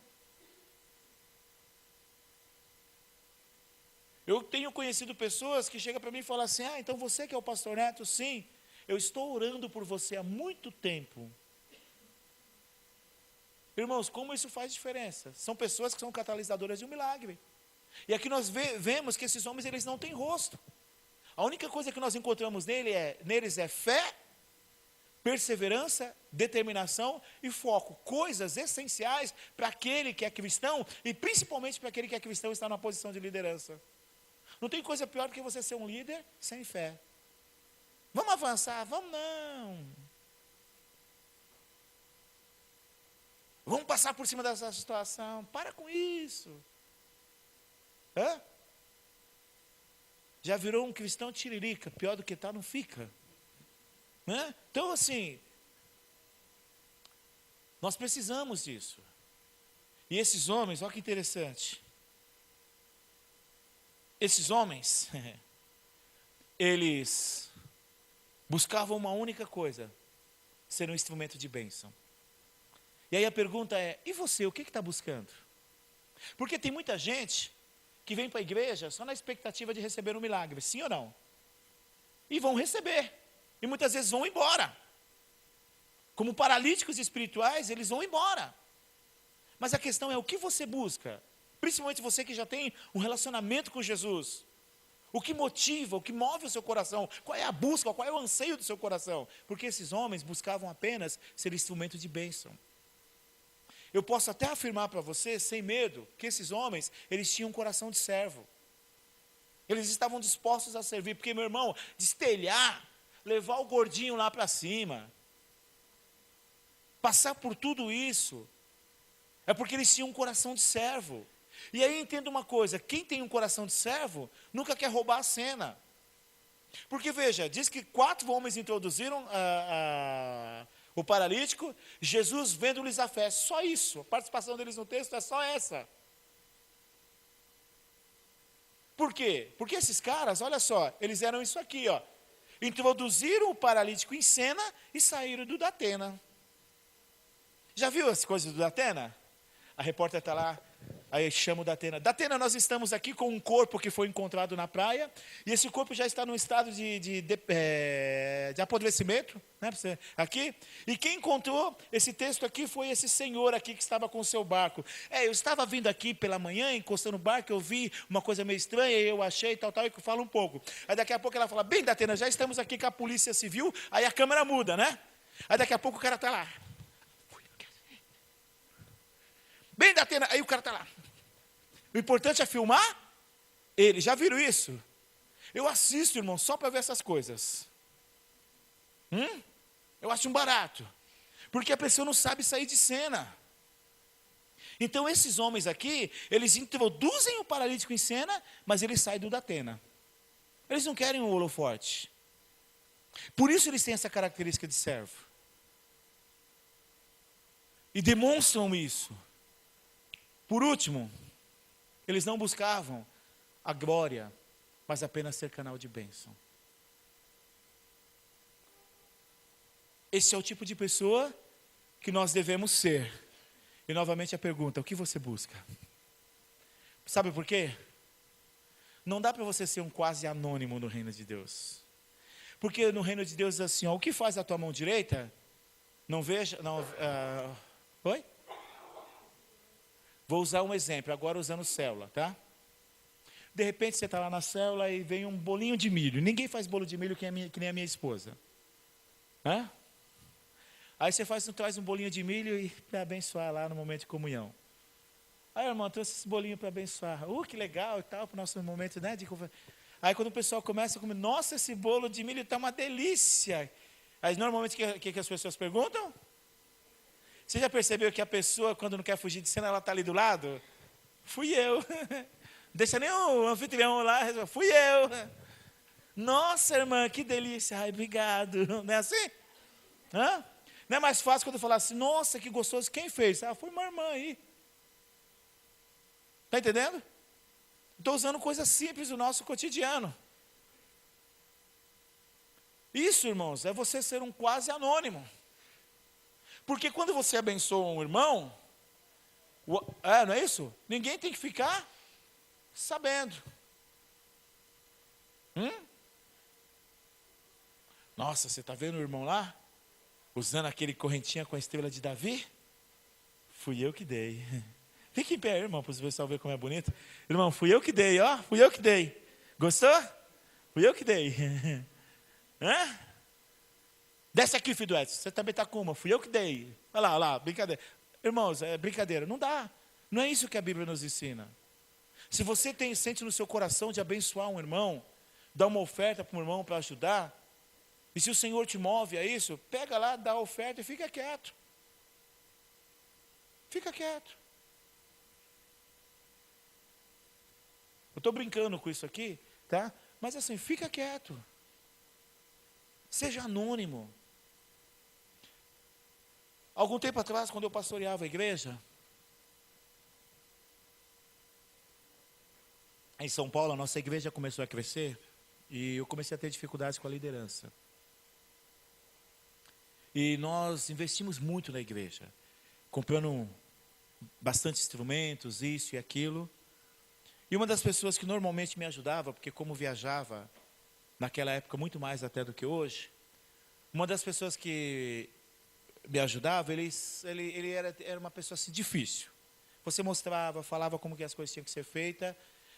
Speaker 1: Eu tenho conhecido pessoas que chegam para mim e falam assim, então você que é o pastor Neto? Sim, eu estou orando por você há muito tempo. Irmãos, como isso faz diferença? São pessoas que são catalisadoras de um milagre. E aqui nós vemos que esses homens, eles não têm rosto. A única coisa que nós encontramos neles é fé, perseverança, determinação e foco. Coisas essenciais para aquele que é cristão e principalmente para aquele que é cristão e está na posição de liderança. Não tem coisa pior do que você ser um líder sem fé. Vamos avançar? Vamos não. Vamos passar por cima dessa situação. Para com isso. Hã? Já virou um cristão tiririca. Pior do que está, não fica. Hã? Então assim, nós precisamos disso. E esses homens, olha que interessante. Esses homens, eles buscavam uma única coisa, ser um instrumento de bênção. E aí a pergunta é, e você, o que está buscando? Porque tem muita gente que vem para a igreja só na expectativa de receber um milagre, sim ou não? E vão receber, e muitas vezes vão embora. Como paralíticos espirituais, eles vão embora. Mas a questão é, o que você busca? Principalmente você que já tem um relacionamento com Jesus. O que motiva, o que move o seu coração? Qual é a busca, qual é o anseio do seu coração? Porque esses homens buscavam apenas ser instrumento de bênção. Eu posso até afirmar para você, sem medo, que esses homens, eles tinham um coração de servo. Eles estavam dispostos a servir, porque, meu irmão, destelhar, levar o gordinho lá para cima, passar por tudo isso, é porque eles tinham um coração de servo. E aí entenda uma coisa, quem tem um coração de servo, nunca quer roubar a cena. Porque veja, diz que 4 homens introduziram o paralítico, Jesus vendo-lhes a fé, só isso, a participação deles no texto é só essa. Por quê? Porque esses caras, olha só, eles eram isso aqui, ó, introduziram o paralítico em cena e saíram do Datena. Já viu as coisas do Datena? A repórter está lá, aí chama o Datena. Datena, nós estamos aqui com um corpo que foi encontrado na praia, e esse corpo já está num estado de apodrecimento, né, aqui, e quem encontrou esse texto aqui foi esse senhor aqui que estava com o seu barco. Eu estava vindo aqui pela manhã, encostando no barco, eu vi uma coisa meio estranha, eu achei, tal, e fala um pouco. Aí daqui a pouco ela fala, bem, Datena, já estamos aqui com a polícia civil, aí a câmera muda, né? Aí daqui a pouco o cara está lá. Bem, Datena, aí o cara está lá. O importante é filmar ele. Já viram isso? Eu assisto, irmão, só para ver essas coisas. Eu acho um barato. Porque a pessoa não sabe sair de cena. Então esses homens aqui, eles introduzem o paralítico em cena, mas eles saem do Datena. Eles não querem um holofote. Por isso eles têm essa característica de servo. E demonstram isso. Por último, eles não buscavam a glória, mas apenas ser canal de bênção. Esse é o tipo de pessoa que nós devemos ser. E novamente a pergunta, o que você busca? Sabe por quê? Não dá para você ser um quase anônimo no reino de Deus. Porque no reino de Deus diz assim, o que faz a tua mão direita? Não veja, oi? Vou usar um exemplo, agora usando célula, tá? De repente você está lá na célula e vem um bolinho de milho. Ninguém faz bolo de milho que nem a minha esposa. Hã? Aí você traz um bolinho de milho e para abençoar lá no momento de comunhão. Aí, irmão, trouxe esse bolinho para abençoar. Que legal e tal, para o nosso momento, né? Aí quando o pessoal começa a comer, nossa, esse bolo de milho está uma delícia. Aí normalmente o que as pessoas perguntam? Você já percebeu que a pessoa, quando não quer fugir de cena, ela está ali do lado? Fui eu. Deixa nem o anfitrião lá, fui eu. Nossa, irmã, que delícia. Ai, obrigado. Não é assim? Hã? Não é mais fácil quando eu falar assim, nossa, que gostoso, quem fez? Ah, foi uma irmã aí. Está entendendo? Estou usando coisas simples do nosso cotidiano. Isso, irmãos, é você ser um quase anônimo. Porque quando você abençoa um irmão, não é isso? Ninguém tem que ficar sabendo. Nossa, você está vendo o irmão lá? Usando aquele correntinha com a estrela de Davi? Fui eu que dei. Fique em pé, irmão, para o pessoal ver como é bonito. Irmão, fui eu que dei, ó. Fui eu que dei. Gostou? Fui eu que dei. Hã? Desce aqui, filho do Edson. Você também está com uma. Fui eu que dei. Olha lá, brincadeira. Irmãos, é brincadeira. Não dá. Não é isso que a Bíblia nos ensina. Se você sente no seu coração de abençoar um irmão, dar uma oferta para um irmão para ajudar, e se o Senhor te move a isso, pega lá, dá a oferta e fica quieto. Fica quieto. Eu estou brincando com isso aqui, tá? Mas assim, fica quieto. Seja anônimo. Algum tempo atrás, quando eu pastoreava a igreja, em São Paulo, a nossa igreja começou a crescer, e eu comecei a ter dificuldades com a liderança. E nós investimos muito na igreja, comprando bastante instrumentos, isso e aquilo. E uma das pessoas que normalmente me ajudava, porque como viajava, naquela época muito mais até do que hoje, uma das pessoas que me ajudava, ele era uma pessoa assim, difícil. Você mostrava, falava como que as coisas tinham que ser feitas,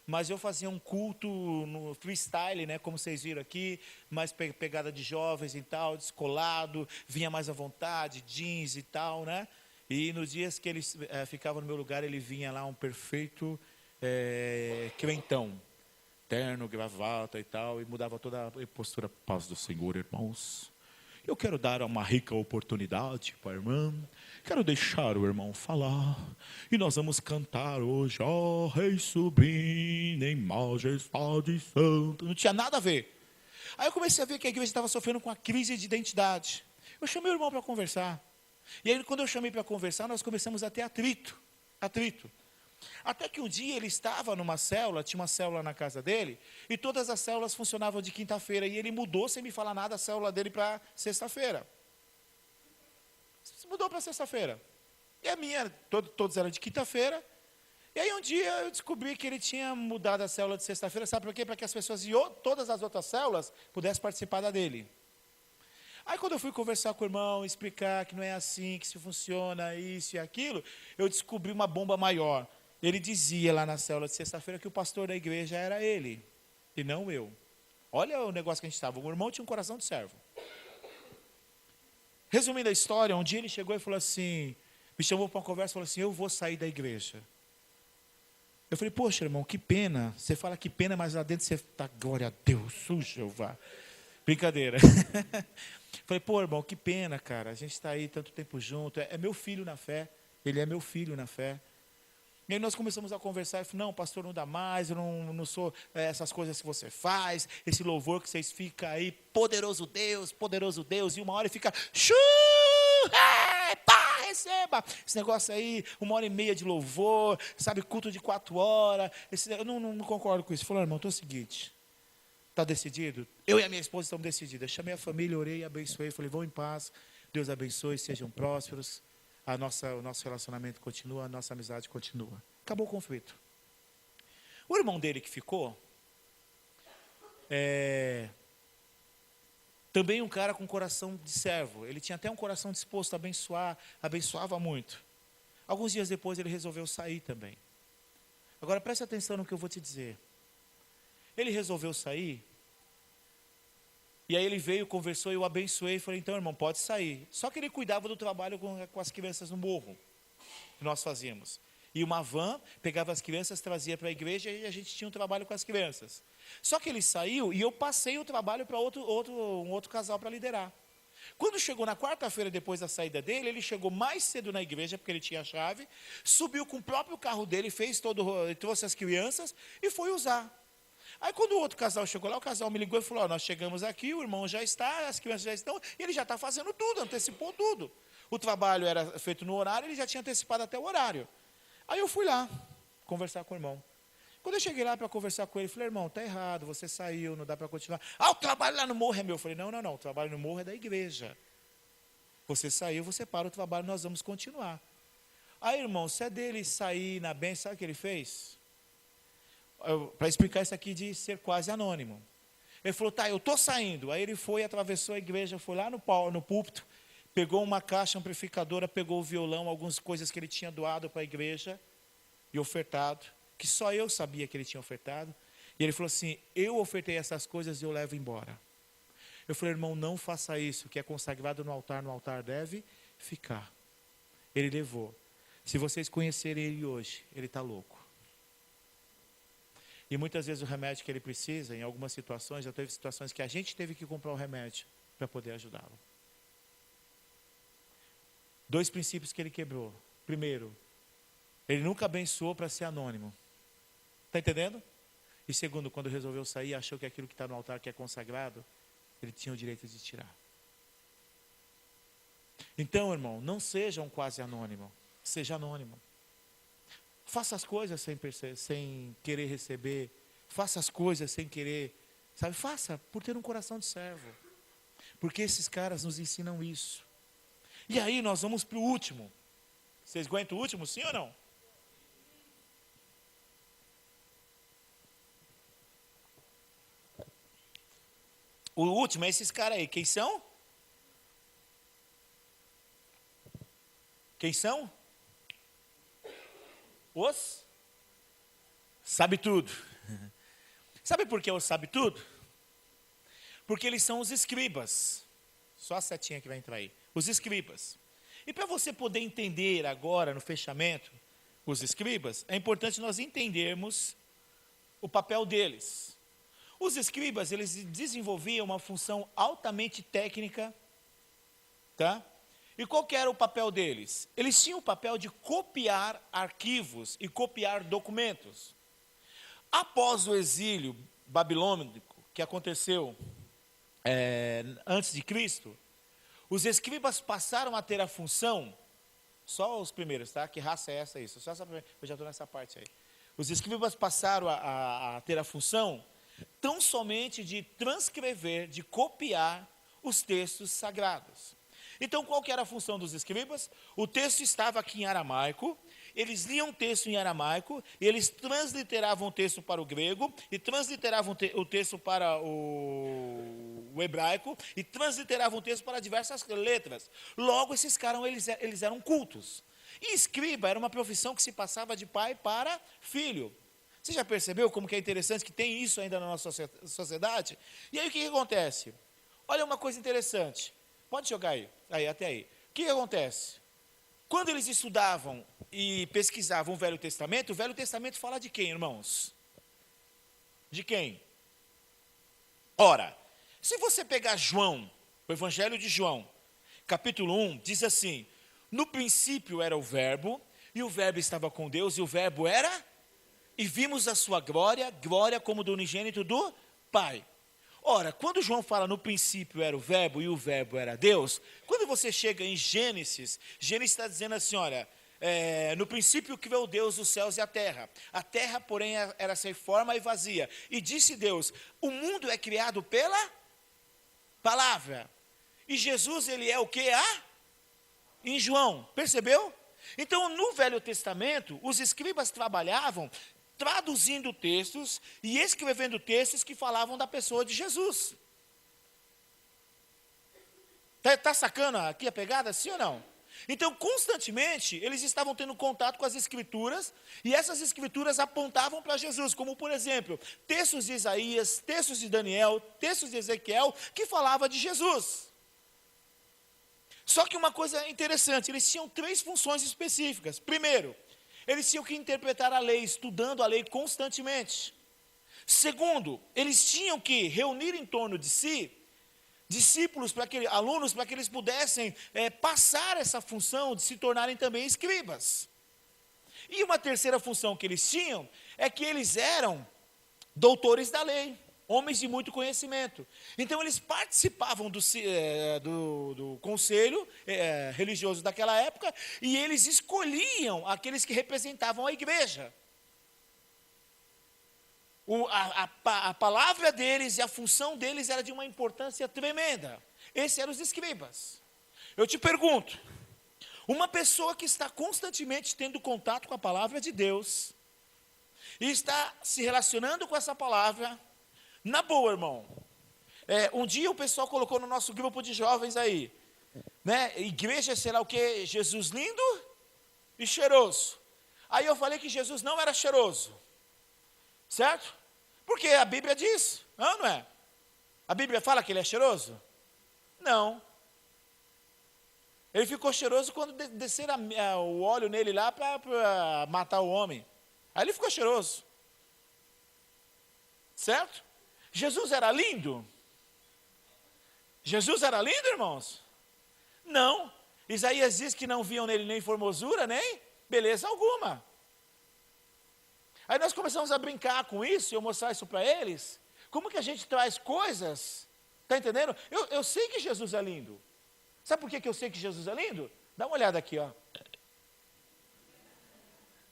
Speaker 1: mas eu fazia um culto no freestyle, né, como vocês viram aqui, mais pegada de jovens e tal, descolado, vinha mais à vontade, jeans e tal, né? E nos dias que ele ficava no meu lugar, ele vinha lá um perfeito crentão, terno, gravata e tal, e mudava toda a postura. Paz do Senhor, irmãos. Eu quero dar uma rica oportunidade para a irmã. Quero deixar o irmão falar. E nós vamos cantar hoje, ó Rei sublime, em majestade santa. Não tinha nada a ver. Aí eu comecei a ver que a igreja estava sofrendo com a crise de identidade. Eu chamei o irmão para conversar. E aí quando eu chamei para conversar, nós começamos a ter atrito. Até que um dia ele estava numa célula, tinha uma célula na casa dele, e todas as células funcionavam de quinta-feira, e ele mudou, sem me falar nada, a célula dele para sexta-feira. Mudou para sexta-feira. E a minha, todos eram de quinta-feira, e aí um dia eu descobri que ele tinha mudado a célula de sexta-feira, sabe por quê? Para que as pessoas de todas as outras células pudessem participar da dele. Aí quando eu fui conversar com o irmão, explicar que não é assim, que se funciona isso e aquilo, eu descobri uma bomba maior. Ele dizia lá na célula de sexta-feira que o pastor da igreja era ele, e não eu. Olha o negócio que a gente estava. O irmão tinha um coração de servo. Resumindo a história, um dia ele chegou e falou assim, me chamou para uma conversa e falou assim, eu vou sair da igreja. Eu falei, poxa, irmão, que pena. Você fala que pena, mas lá dentro você está, glória a Deus, Jeová. Brincadeira. Falei, pô, irmão, que pena, cara. A gente está aí tanto tempo junto. É meu filho na fé. Ele é meu filho na fé. E aí nós começamos a conversar, eu falei, não, pastor, não dá mais, eu não sou essas coisas que você faz, esse louvor que vocês ficam aí, poderoso Deus, e uma hora fica, pá, receba, esse negócio aí, 1h30 de louvor, sabe, culto de 4 horas, eu não concordo com isso. Falei, irmão, então é o seguinte, está decidido? Eu e a minha esposa estamos decididos. Eu chamei a família, orei, abençoei, falei, vão em paz, Deus abençoe, sejam prósperos. O nosso relacionamento continua, a nossa amizade continua. Acabou o conflito. O irmão dele que ficou, também um cara com coração de servo. Ele tinha até um coração disposto a abençoar, abençoava muito. Alguns dias depois ele resolveu sair também. Agora preste atenção no que eu vou te dizer. Ele resolveu sair, e aí ele veio, conversou, eu abençoei e falei, então irmão, pode sair. Só que ele cuidava do trabalho com as crianças no morro, que nós fazíamos. E uma van pegava as crianças, trazia para a igreja e a gente tinha um trabalho com as crianças. Só que ele saiu e eu passei o trabalho para um outro casal para liderar. Quando chegou na quarta-feira, depois da saída dele, ele chegou mais cedo na igreja, porque ele tinha a chave, subiu com o próprio carro dele, trouxe as crianças e foi usar. Aí quando o outro casal chegou lá, o casal me ligou e falou, nós chegamos aqui, o irmão já está, as crianças já estão, e ele já está fazendo tudo, antecipou tudo. O trabalho era feito no horário, ele já tinha antecipado até o horário. Aí eu fui lá conversar com o irmão. Quando eu cheguei lá para conversar com ele, falei, irmão, está errado, você saiu, não dá para continuar. O trabalho lá no morro é meu. Eu falei, não, o trabalho no morro é da igreja. Você saiu, você para o trabalho, nós vamos continuar. Aí, irmão, se é dele sair na bênção, sabe o que ele fez? Para explicar isso aqui de ser quase anônimo. Ele falou, tá, eu estou saindo. Aí ele foi, atravessou a igreja, foi lá no púlpito, pegou uma caixa amplificadora, pegou o violão, algumas coisas que ele tinha doado para a igreja e ofertado, que só eu sabia que ele tinha ofertado. E ele falou assim, eu ofertei essas coisas e eu levo embora. Eu falei, irmão, não faça isso, o que é consagrado no altar deve ficar. Ele levou. Se vocês conhecerem ele hoje, ele está louco. E muitas vezes o remédio que ele precisa, em algumas situações, já teve situações que a gente teve que comprar o remédio para poder ajudá-lo. 2 princípios que ele quebrou. Primeiro, ele nunca abençoou para ser anônimo. Está entendendo? E segundo, quando resolveu sair, achou que aquilo que está no altar, que é consagrado, ele tinha o direito de tirar. Então, irmão, não seja um quase anônimo. Seja anônimo. Faça as coisas sem querer receber. Faça as coisas sem querer. Sabe? Faça por ter um coração de servo. Porque esses caras nos ensinam isso. E aí nós vamos para o último. Vocês aguentam o último, sim ou não? O último é esses caras aí. Quem são? Quem são? Os sabe tudo. Sabe por que os sabe tudo? Porque eles são os escribas. Só a setinha que vai entrar aí. Os escribas. E para você poder entender agora, no fechamento, os escribas, é importante nós entendermos o papel deles. Os escribas, eles desenvolviam uma função altamente técnica, tá? E qual que era o papel deles? Eles tinham o papel de copiar arquivos e copiar documentos. Após o exílio babilônico, que aconteceu antes de Cristo, os escribas passaram a ter a função, só os primeiros, tá? Que raça é essa? Isso, só essa primeira, eu já estou nessa parte aí. Os escribas passaram a ter a função tão somente de transcrever, de copiar os textos sagrados. Então, qual que era a função dos escribas? O texto estava aqui em aramaico, eles liam o texto em aramaico, e eles transliteravam o texto para o grego, e transliteravam o texto para o hebraico, e transliteravam o texto para diversas letras. Logo, esses caras, eles eram cultos. E escriba era uma profissão que se passava de pai para filho. Você já percebeu como que é interessante que tem isso ainda na nossa sociedade? E aí o que acontece? Olha uma coisa interessante. Pode jogar aí, até aí. O que acontece? Quando eles estudavam e pesquisavam o Velho Testamento fala de quem, irmãos? De quem? Ora, se você pegar João, o Evangelho de João, capítulo 1, diz assim, no princípio era o verbo, e o verbo estava com Deus, e o verbo era, e vimos a sua glória, glória como do unigênito do Pai. Ora, quando João fala no princípio era o verbo e o verbo era Deus, quando você chega em Gênesis está dizendo assim, olha, no princípio criou Deus os céus e a terra, porém era sem forma e vazia, e disse Deus, o mundo é criado pela palavra, e Jesus ele é o que? Em João, percebeu? Então no Velho Testamento, os escribas trabalhavam traduzindo textos e escrevendo textos que falavam da pessoa de Jesus. Está sacando aqui a pegada, sim ou não? Então, constantemente, eles estavam tendo contato com as escrituras, e essas escrituras apontavam para Jesus, como, por exemplo, textos de Isaías, textos de Daniel, textos de Ezequiel, que falavam de Jesus. Só que uma coisa interessante, eles tinham 3 funções específicas. Primeiro, eles tinham que interpretar a lei, estudando a lei constantemente. Segundo, eles tinham que reunir em torno de si discípulos, alunos, para que eles pudessem passar essa função de se tornarem também escribas. E uma terceira função que eles tinham é que eles eram doutores da lei, homens de muito conhecimento. Então eles participavam do conselho religioso daquela época e eles escolhiam aqueles que representavam a igreja. A palavra deles e a função deles era de uma importância tremenda. Esses eram os escribas. Eu te pergunto, uma pessoa que está constantemente tendo contato com a palavra de Deus, e está se relacionando com essa palavra, na boa, irmão. Um dia o pessoal colocou no nosso grupo de jovens aí, né? Igreja, sei lá o que, Jesus lindo e cheiroso. Aí eu falei que Jesus não era cheiroso, certo? Porque a Bíblia diz, não é? A Bíblia fala que ele é cheiroso? Não. Ele ficou cheiroso quando desceram o óleo nele lá para matar o homem. Aí ele ficou cheiroso. Certo? Jesus era lindo? Jesus era lindo, irmãos? Não. Isaías diz que não viam nele nem formosura, nem beleza alguma. Aí nós começamos a brincar com isso, e eu mostrar isso para eles. Como que a gente traz coisas, está entendendo? Eu sei que Jesus é lindo. Sabe por que eu sei que Jesus é lindo? Dá uma olhada aqui, ó.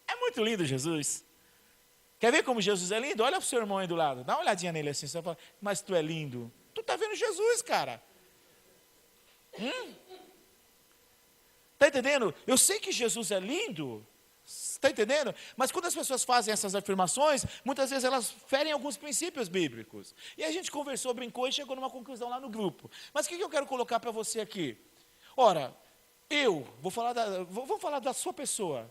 Speaker 1: É muito lindo Jesus. Quer ver como Jesus é lindo? Olha para o seu irmão aí do lado. Dá uma olhadinha nele assim. Você fala, mas tu é lindo. Tu está vendo Jesus, cara. Está entendendo? Eu sei que Jesus é lindo. Está entendendo? Mas quando as pessoas fazem essas afirmações, muitas vezes elas ferem alguns princípios bíblicos. E a gente conversou, brincou e chegou numa conclusão lá no grupo. Mas o que eu quero colocar para você aqui? Ora, vamos falar da sua pessoa.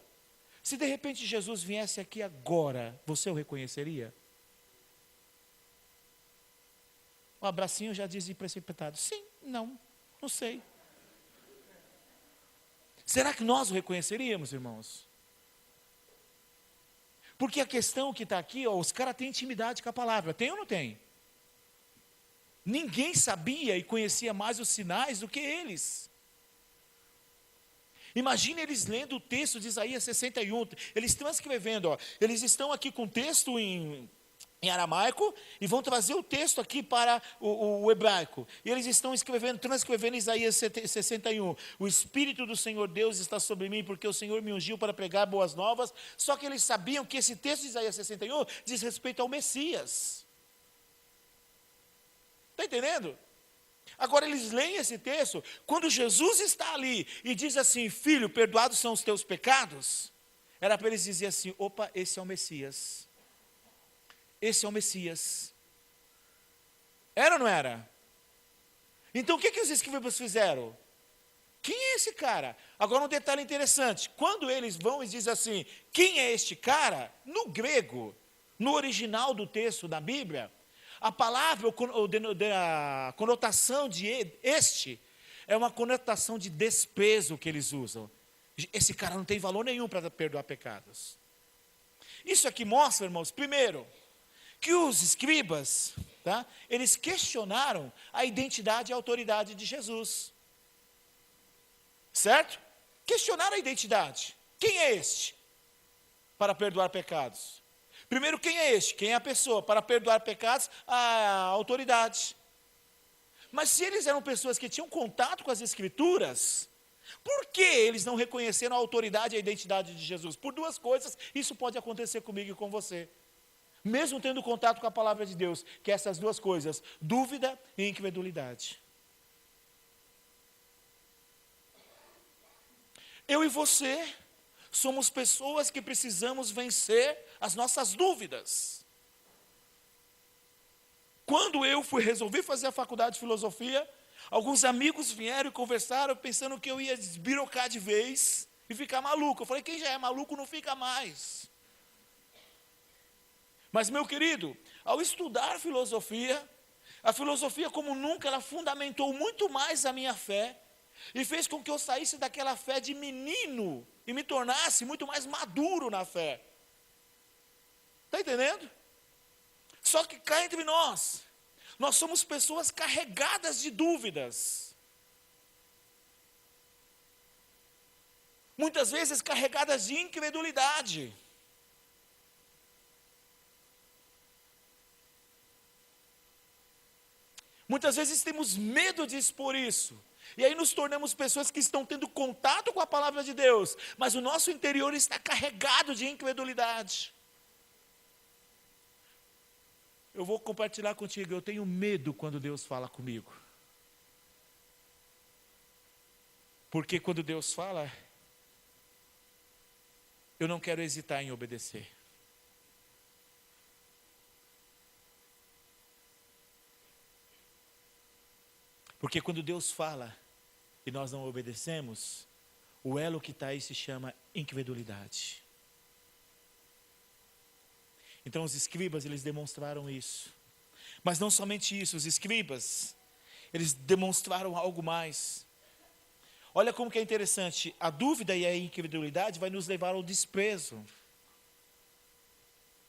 Speaker 1: Se de repente Jesus viesse aqui agora, você o reconheceria? O abracinho já diz de precipitado. Sim, não sei. Será que nós o reconheceríamos, irmãos? Porque a questão que está aqui, os caras têm intimidade com a palavra. Tem ou não tem? Ninguém sabia e conhecia mais os sinais do que eles. Imagine eles lendo o texto de Isaías 61, eles transcrevendo, eles estão aqui com o texto em aramaico e vão trazer o texto aqui para o hebraico. E eles estão transcrevendo Isaías 61. O Espírito do Senhor Deus está sobre mim, porque o Senhor me ungiu para pregar boas novas. Só que eles sabiam que esse texto de Isaías 61 diz respeito ao Messias. Está entendendo? Agora eles leem esse texto, quando Jesus está ali e diz assim, filho, perdoados são os teus pecados, era para eles dizer assim, opa, esse é o Messias. Esse é o Messias. Era ou não era? Então o que os escribas fizeram? Quem é esse cara? Agora um detalhe interessante, quando eles vão e dizem assim, quem é este cara? No grego, no original do texto da Bíblia, a palavra, a conotação de este, é uma conotação de desprezo que eles usam. Esse cara não tem valor nenhum para perdoar pecados. Isso aqui mostra, irmãos, primeiro, que os escribas, tá, eles questionaram a identidade e a autoridade de Jesus. Certo? Questionaram a identidade. Quem é este para perdoar pecados? Primeiro, quem é este? Quem é a pessoa? Para perdoar pecados, a autoridade. Mas se eles eram pessoas que tinham contato com as Escrituras, por que eles não reconheceram a autoridade e a identidade de Jesus? Por duas coisas, isso pode acontecer comigo e com você. Mesmo tendo contato com a palavra de Deus, que é essas duas coisas, dúvida e incredulidade. Eu e você somos pessoas que precisamos vencer as nossas dúvidas. Quando eu resolvi fazer a faculdade de filosofia, alguns amigos vieram e conversaram pensando que eu ia desbirocar de vez e ficar maluco. Eu falei, quem já é maluco não fica mais. Mas, meu querido, ao estudar filosofia, a filosofia como nunca, ela fundamentou muito mais a minha fé e fez com que eu saísse daquela fé de menino e me tornasse muito mais maduro na fé. Está entendendo? Só que cá entre nós, Nós somos pessoas carregadas de dúvidas. Muitas vezes carregadas de incredulidade. Muitas vezes temos medo de expor isso. E aí nos tornamos pessoas que estão tendo contato com a palavra de Deus, mas o nosso interior está carregado de incredulidade. Eu vou compartilhar contigo, eu tenho medo quando Deus fala comigo. Porque quando Deus fala, eu não quero hesitar em obedecer. Porque quando Deus fala e nós não obedecemos, o elo que está aí se chama incredulidade. Então os escribas, eles demonstraram isso. Mas não somente isso, os escribas, eles demonstraram algo mais. Olha como que é interessante, a dúvida e a incredulidade vai nos levar ao desprezo.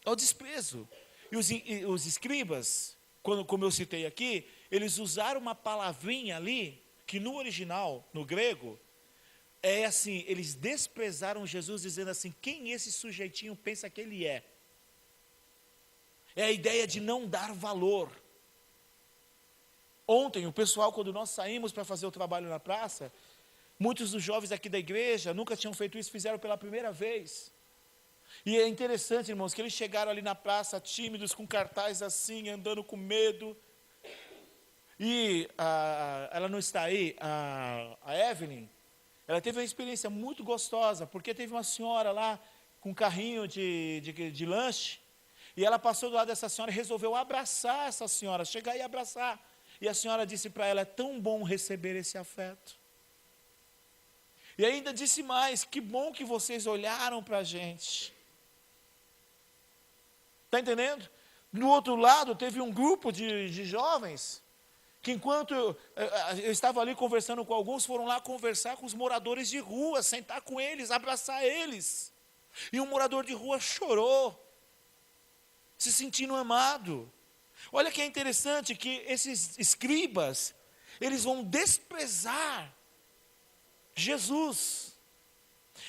Speaker 1: Ao desprezo. E os escribas, como eu citei aqui, eles usaram uma palavrinha ali, que no original, no grego, é assim, eles desprezaram Jesus dizendo assim, quem esse sujeitinho pensa que ele é? É a ideia de não dar valor. Ontem, o pessoal, quando nós saímos para fazer o trabalho na praça, muitos dos jovens aqui da igreja nunca tinham feito isso, fizeram pela primeira vez. E é interessante, irmãos, que eles chegaram ali na praça, tímidos, com cartaz assim, andando com medo. E ela não está aí, a Evelyn, ela teve uma experiência muito gostosa, porque teve uma senhora lá, com um carrinho de lanche, e ela passou do lado dessa senhora e resolveu abraçar essa senhora, chegar e abraçar. E a senhora disse para ela, é tão bom receber esse afeto. E ainda disse mais, que bom que vocês olharam para a gente. Está entendendo? No outro lado, teve um grupo de jovens, que enquanto eu estava ali conversando com alguns, foram lá conversar com os moradores de rua, sentar com eles, abraçar eles. E um morador de rua chorou, se sentindo amado. Olha que é interessante que esses escribas, eles vão desprezar Jesus.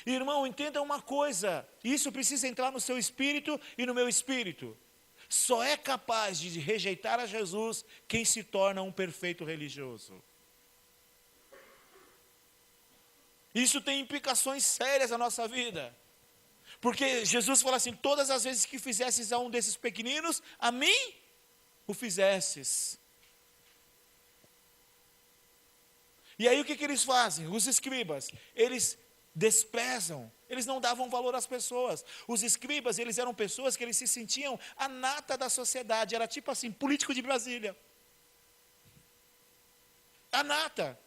Speaker 1: Irmão, entenda uma coisa, isso precisa entrar no seu espírito e no meu espírito. Só é capaz de rejeitar a Jesus quem se torna um perfeito religioso. Isso tem implicações sérias na nossa vida. Porque Jesus fala assim, todas as vezes que fizesses a um desses pequeninos, a mim o fizesses. E aí o que eles fazem? Os escribas, eles desprezam, eles não davam valor às pessoas. Os escribas, eles eram pessoas que eles se sentiam a nata da sociedade, era tipo assim, político de Brasília. A nata.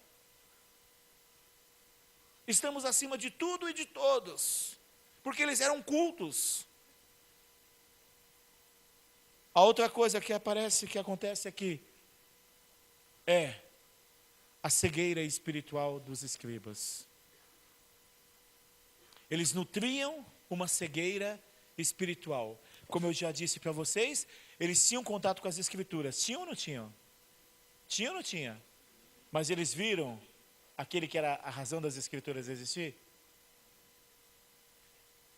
Speaker 1: Estamos acima de tudo e de todos, porque eles eram cultos. A outra coisa que acontece aqui, é a cegueira espiritual dos escribas. Eles nutriam uma cegueira espiritual. Como eu já disse para vocês, eles tinham contato com as escrituras. Tinham ou não tinham? Tinham ou não tinha? Mas eles viram aquele que era a razão das escrituras existir?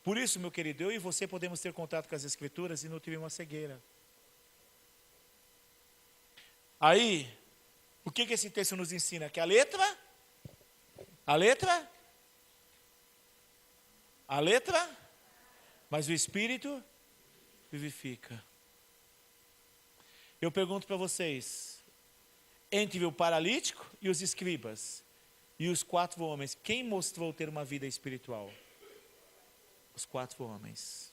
Speaker 1: Por isso, meu querido, eu e você podemos ter contato com as escrituras e nutrir uma cegueira. Aí, o que esse texto nos ensina? Que a letra, mas o Espírito vivifica. Eu pergunto para vocês, entre o paralítico e os escribas, e os 4 homens, quem mostrou ter uma vida espiritual? Os 4 homens.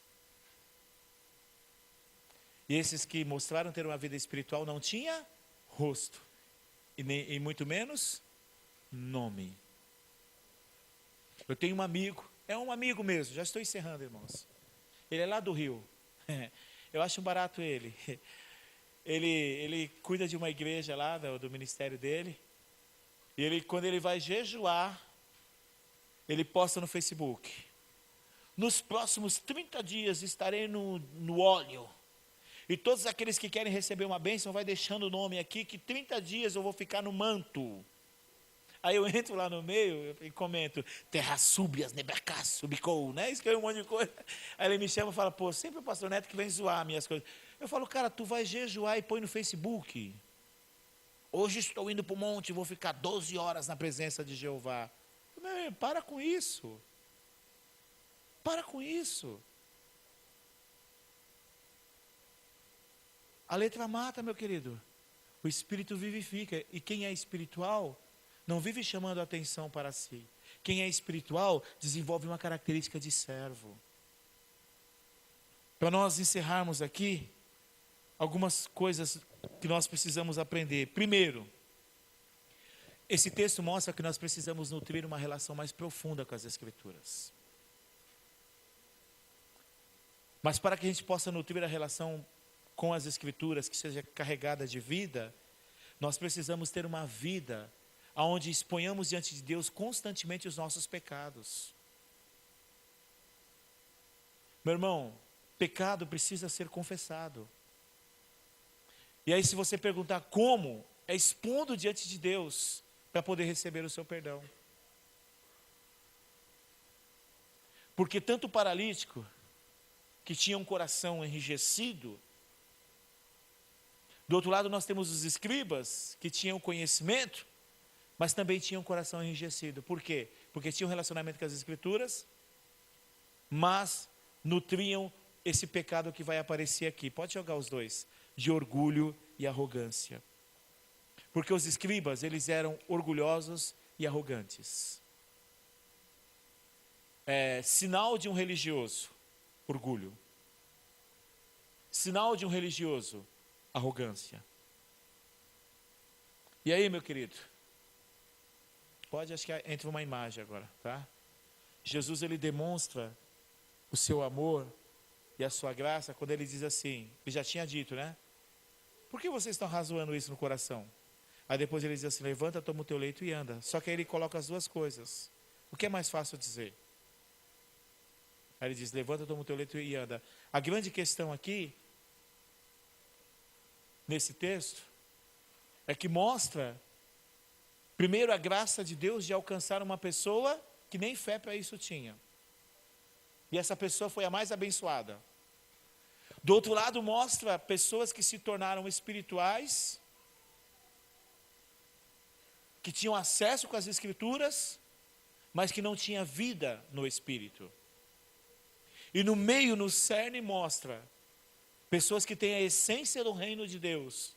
Speaker 1: E esses que mostraram ter uma vida espiritual não tinha rosto, e muito menos nome. Eu tenho um amigo, é um amigo mesmo, já estou encerrando, irmãos. Ele é lá do Rio. Eu acho barato ele. Ele cuida de uma igreja lá, do ministério dele. E quando ele vai jejuar, ele posta no Facebook: nos próximos 30 dias estarei no óleo. E todos aqueles que querem receber uma bênção, vai deixando o nome aqui, que 30 dias eu vou ficar no manto. Aí eu entro lá no meio e comento, terra súbias, nebracás, subicou, né? Escreve um monte de coisa. Aí ele me chama e fala, pô, sempre o pastor Neto que vem zoar minhas coisas. Eu falo, cara, tu vai jejuar e põe no Facebook. Hoje estou indo para o monte, vou ficar 12 horas na presença de Jeová. Para com isso. Para com isso. A letra mata, meu querido. O espírito vivifica. E quem é espiritual não vive chamando a atenção para si. Quem é espiritual desenvolve uma característica de servo. Para nós encerrarmos aqui, algumas coisas que nós precisamos aprender. Primeiro, esse texto mostra que nós precisamos nutrir uma relação mais profunda com as Escrituras. Mas para que a gente possa nutrir a relação com as Escrituras, que seja carregada de vida, nós precisamos ter uma vida onde exponhamos diante de Deus constantemente os nossos pecados. Meu irmão, pecado precisa ser confessado. E aí, se você perguntar como, é expondo diante de Deus para poder receber o seu perdão. Porque tanto o paralítico, que tinha um coração enrijecido, do outro lado nós temos os escribas, que tinham conhecimento, mas também tinham um coração enrijecido. Por quê? Porque tinham um relacionamento com as Escrituras, mas nutriam esse pecado que vai aparecer aqui. Pode jogar os dois. De orgulho e arrogância. Porque os escribas, eles eram orgulhosos e arrogantes. Sinal de um religioso, orgulho. Sinal de um religioso, arrogância. E aí, meu querido? Acho que entra uma imagem agora, tá? Jesus, ele demonstra o seu amor e a sua graça quando ele diz assim, ele já tinha dito, né? Por que vocês estão razoando isso no coração? Aí depois ele diz assim, levanta, toma o teu leito e anda. Só que aí ele coloca as duas coisas. O que é mais fácil dizer? Aí ele diz, levanta, toma o teu leito e anda. A grande questão aqui, nesse texto, é que mostra, primeiro, a graça de Deus de alcançar uma pessoa que nem fé para isso tinha. E essa pessoa foi a mais abençoada. Do outro lado, mostra pessoas que se tornaram espirituais, que tinham acesso com as Escrituras, mas que não tinha vida no Espírito. E no meio, no cerne, mostra pessoas que têm a essência do reino de Deus.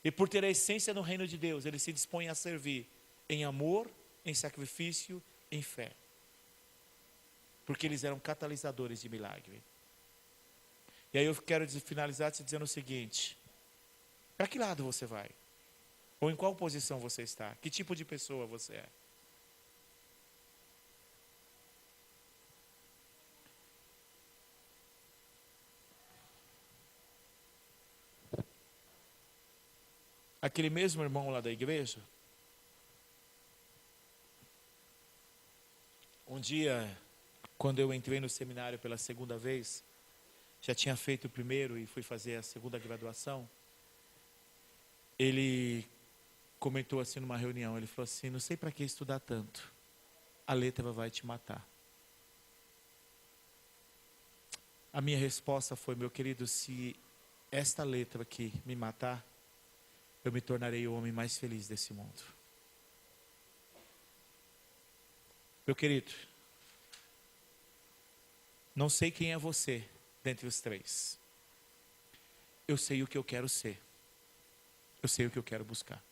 Speaker 1: E por ter a essência do reino de Deus, eles se dispõem a servir em amor, em sacrifício, em fé. Porque eles eram catalisadores de milagre. E aí eu quero finalizar te dizendo o seguinte: para que lado você vai? Ou em qual posição você está? Que tipo de pessoa você é? Aquele mesmo irmão lá da igreja, um dia, quando eu entrei no seminário pela segunda vez, já tinha feito o primeiro e fui fazer a segunda graduação, ele comentou assim numa reunião, ele falou assim, não sei para que estudar tanto, a letra vai te matar. A minha resposta foi, meu querido, se esta letra aqui me matar, eu me tornarei o homem mais feliz desse mundo. Meu querido, não sei quem é você dentre os três. Eu sei o que eu quero ser. Eu sei o que eu quero buscar.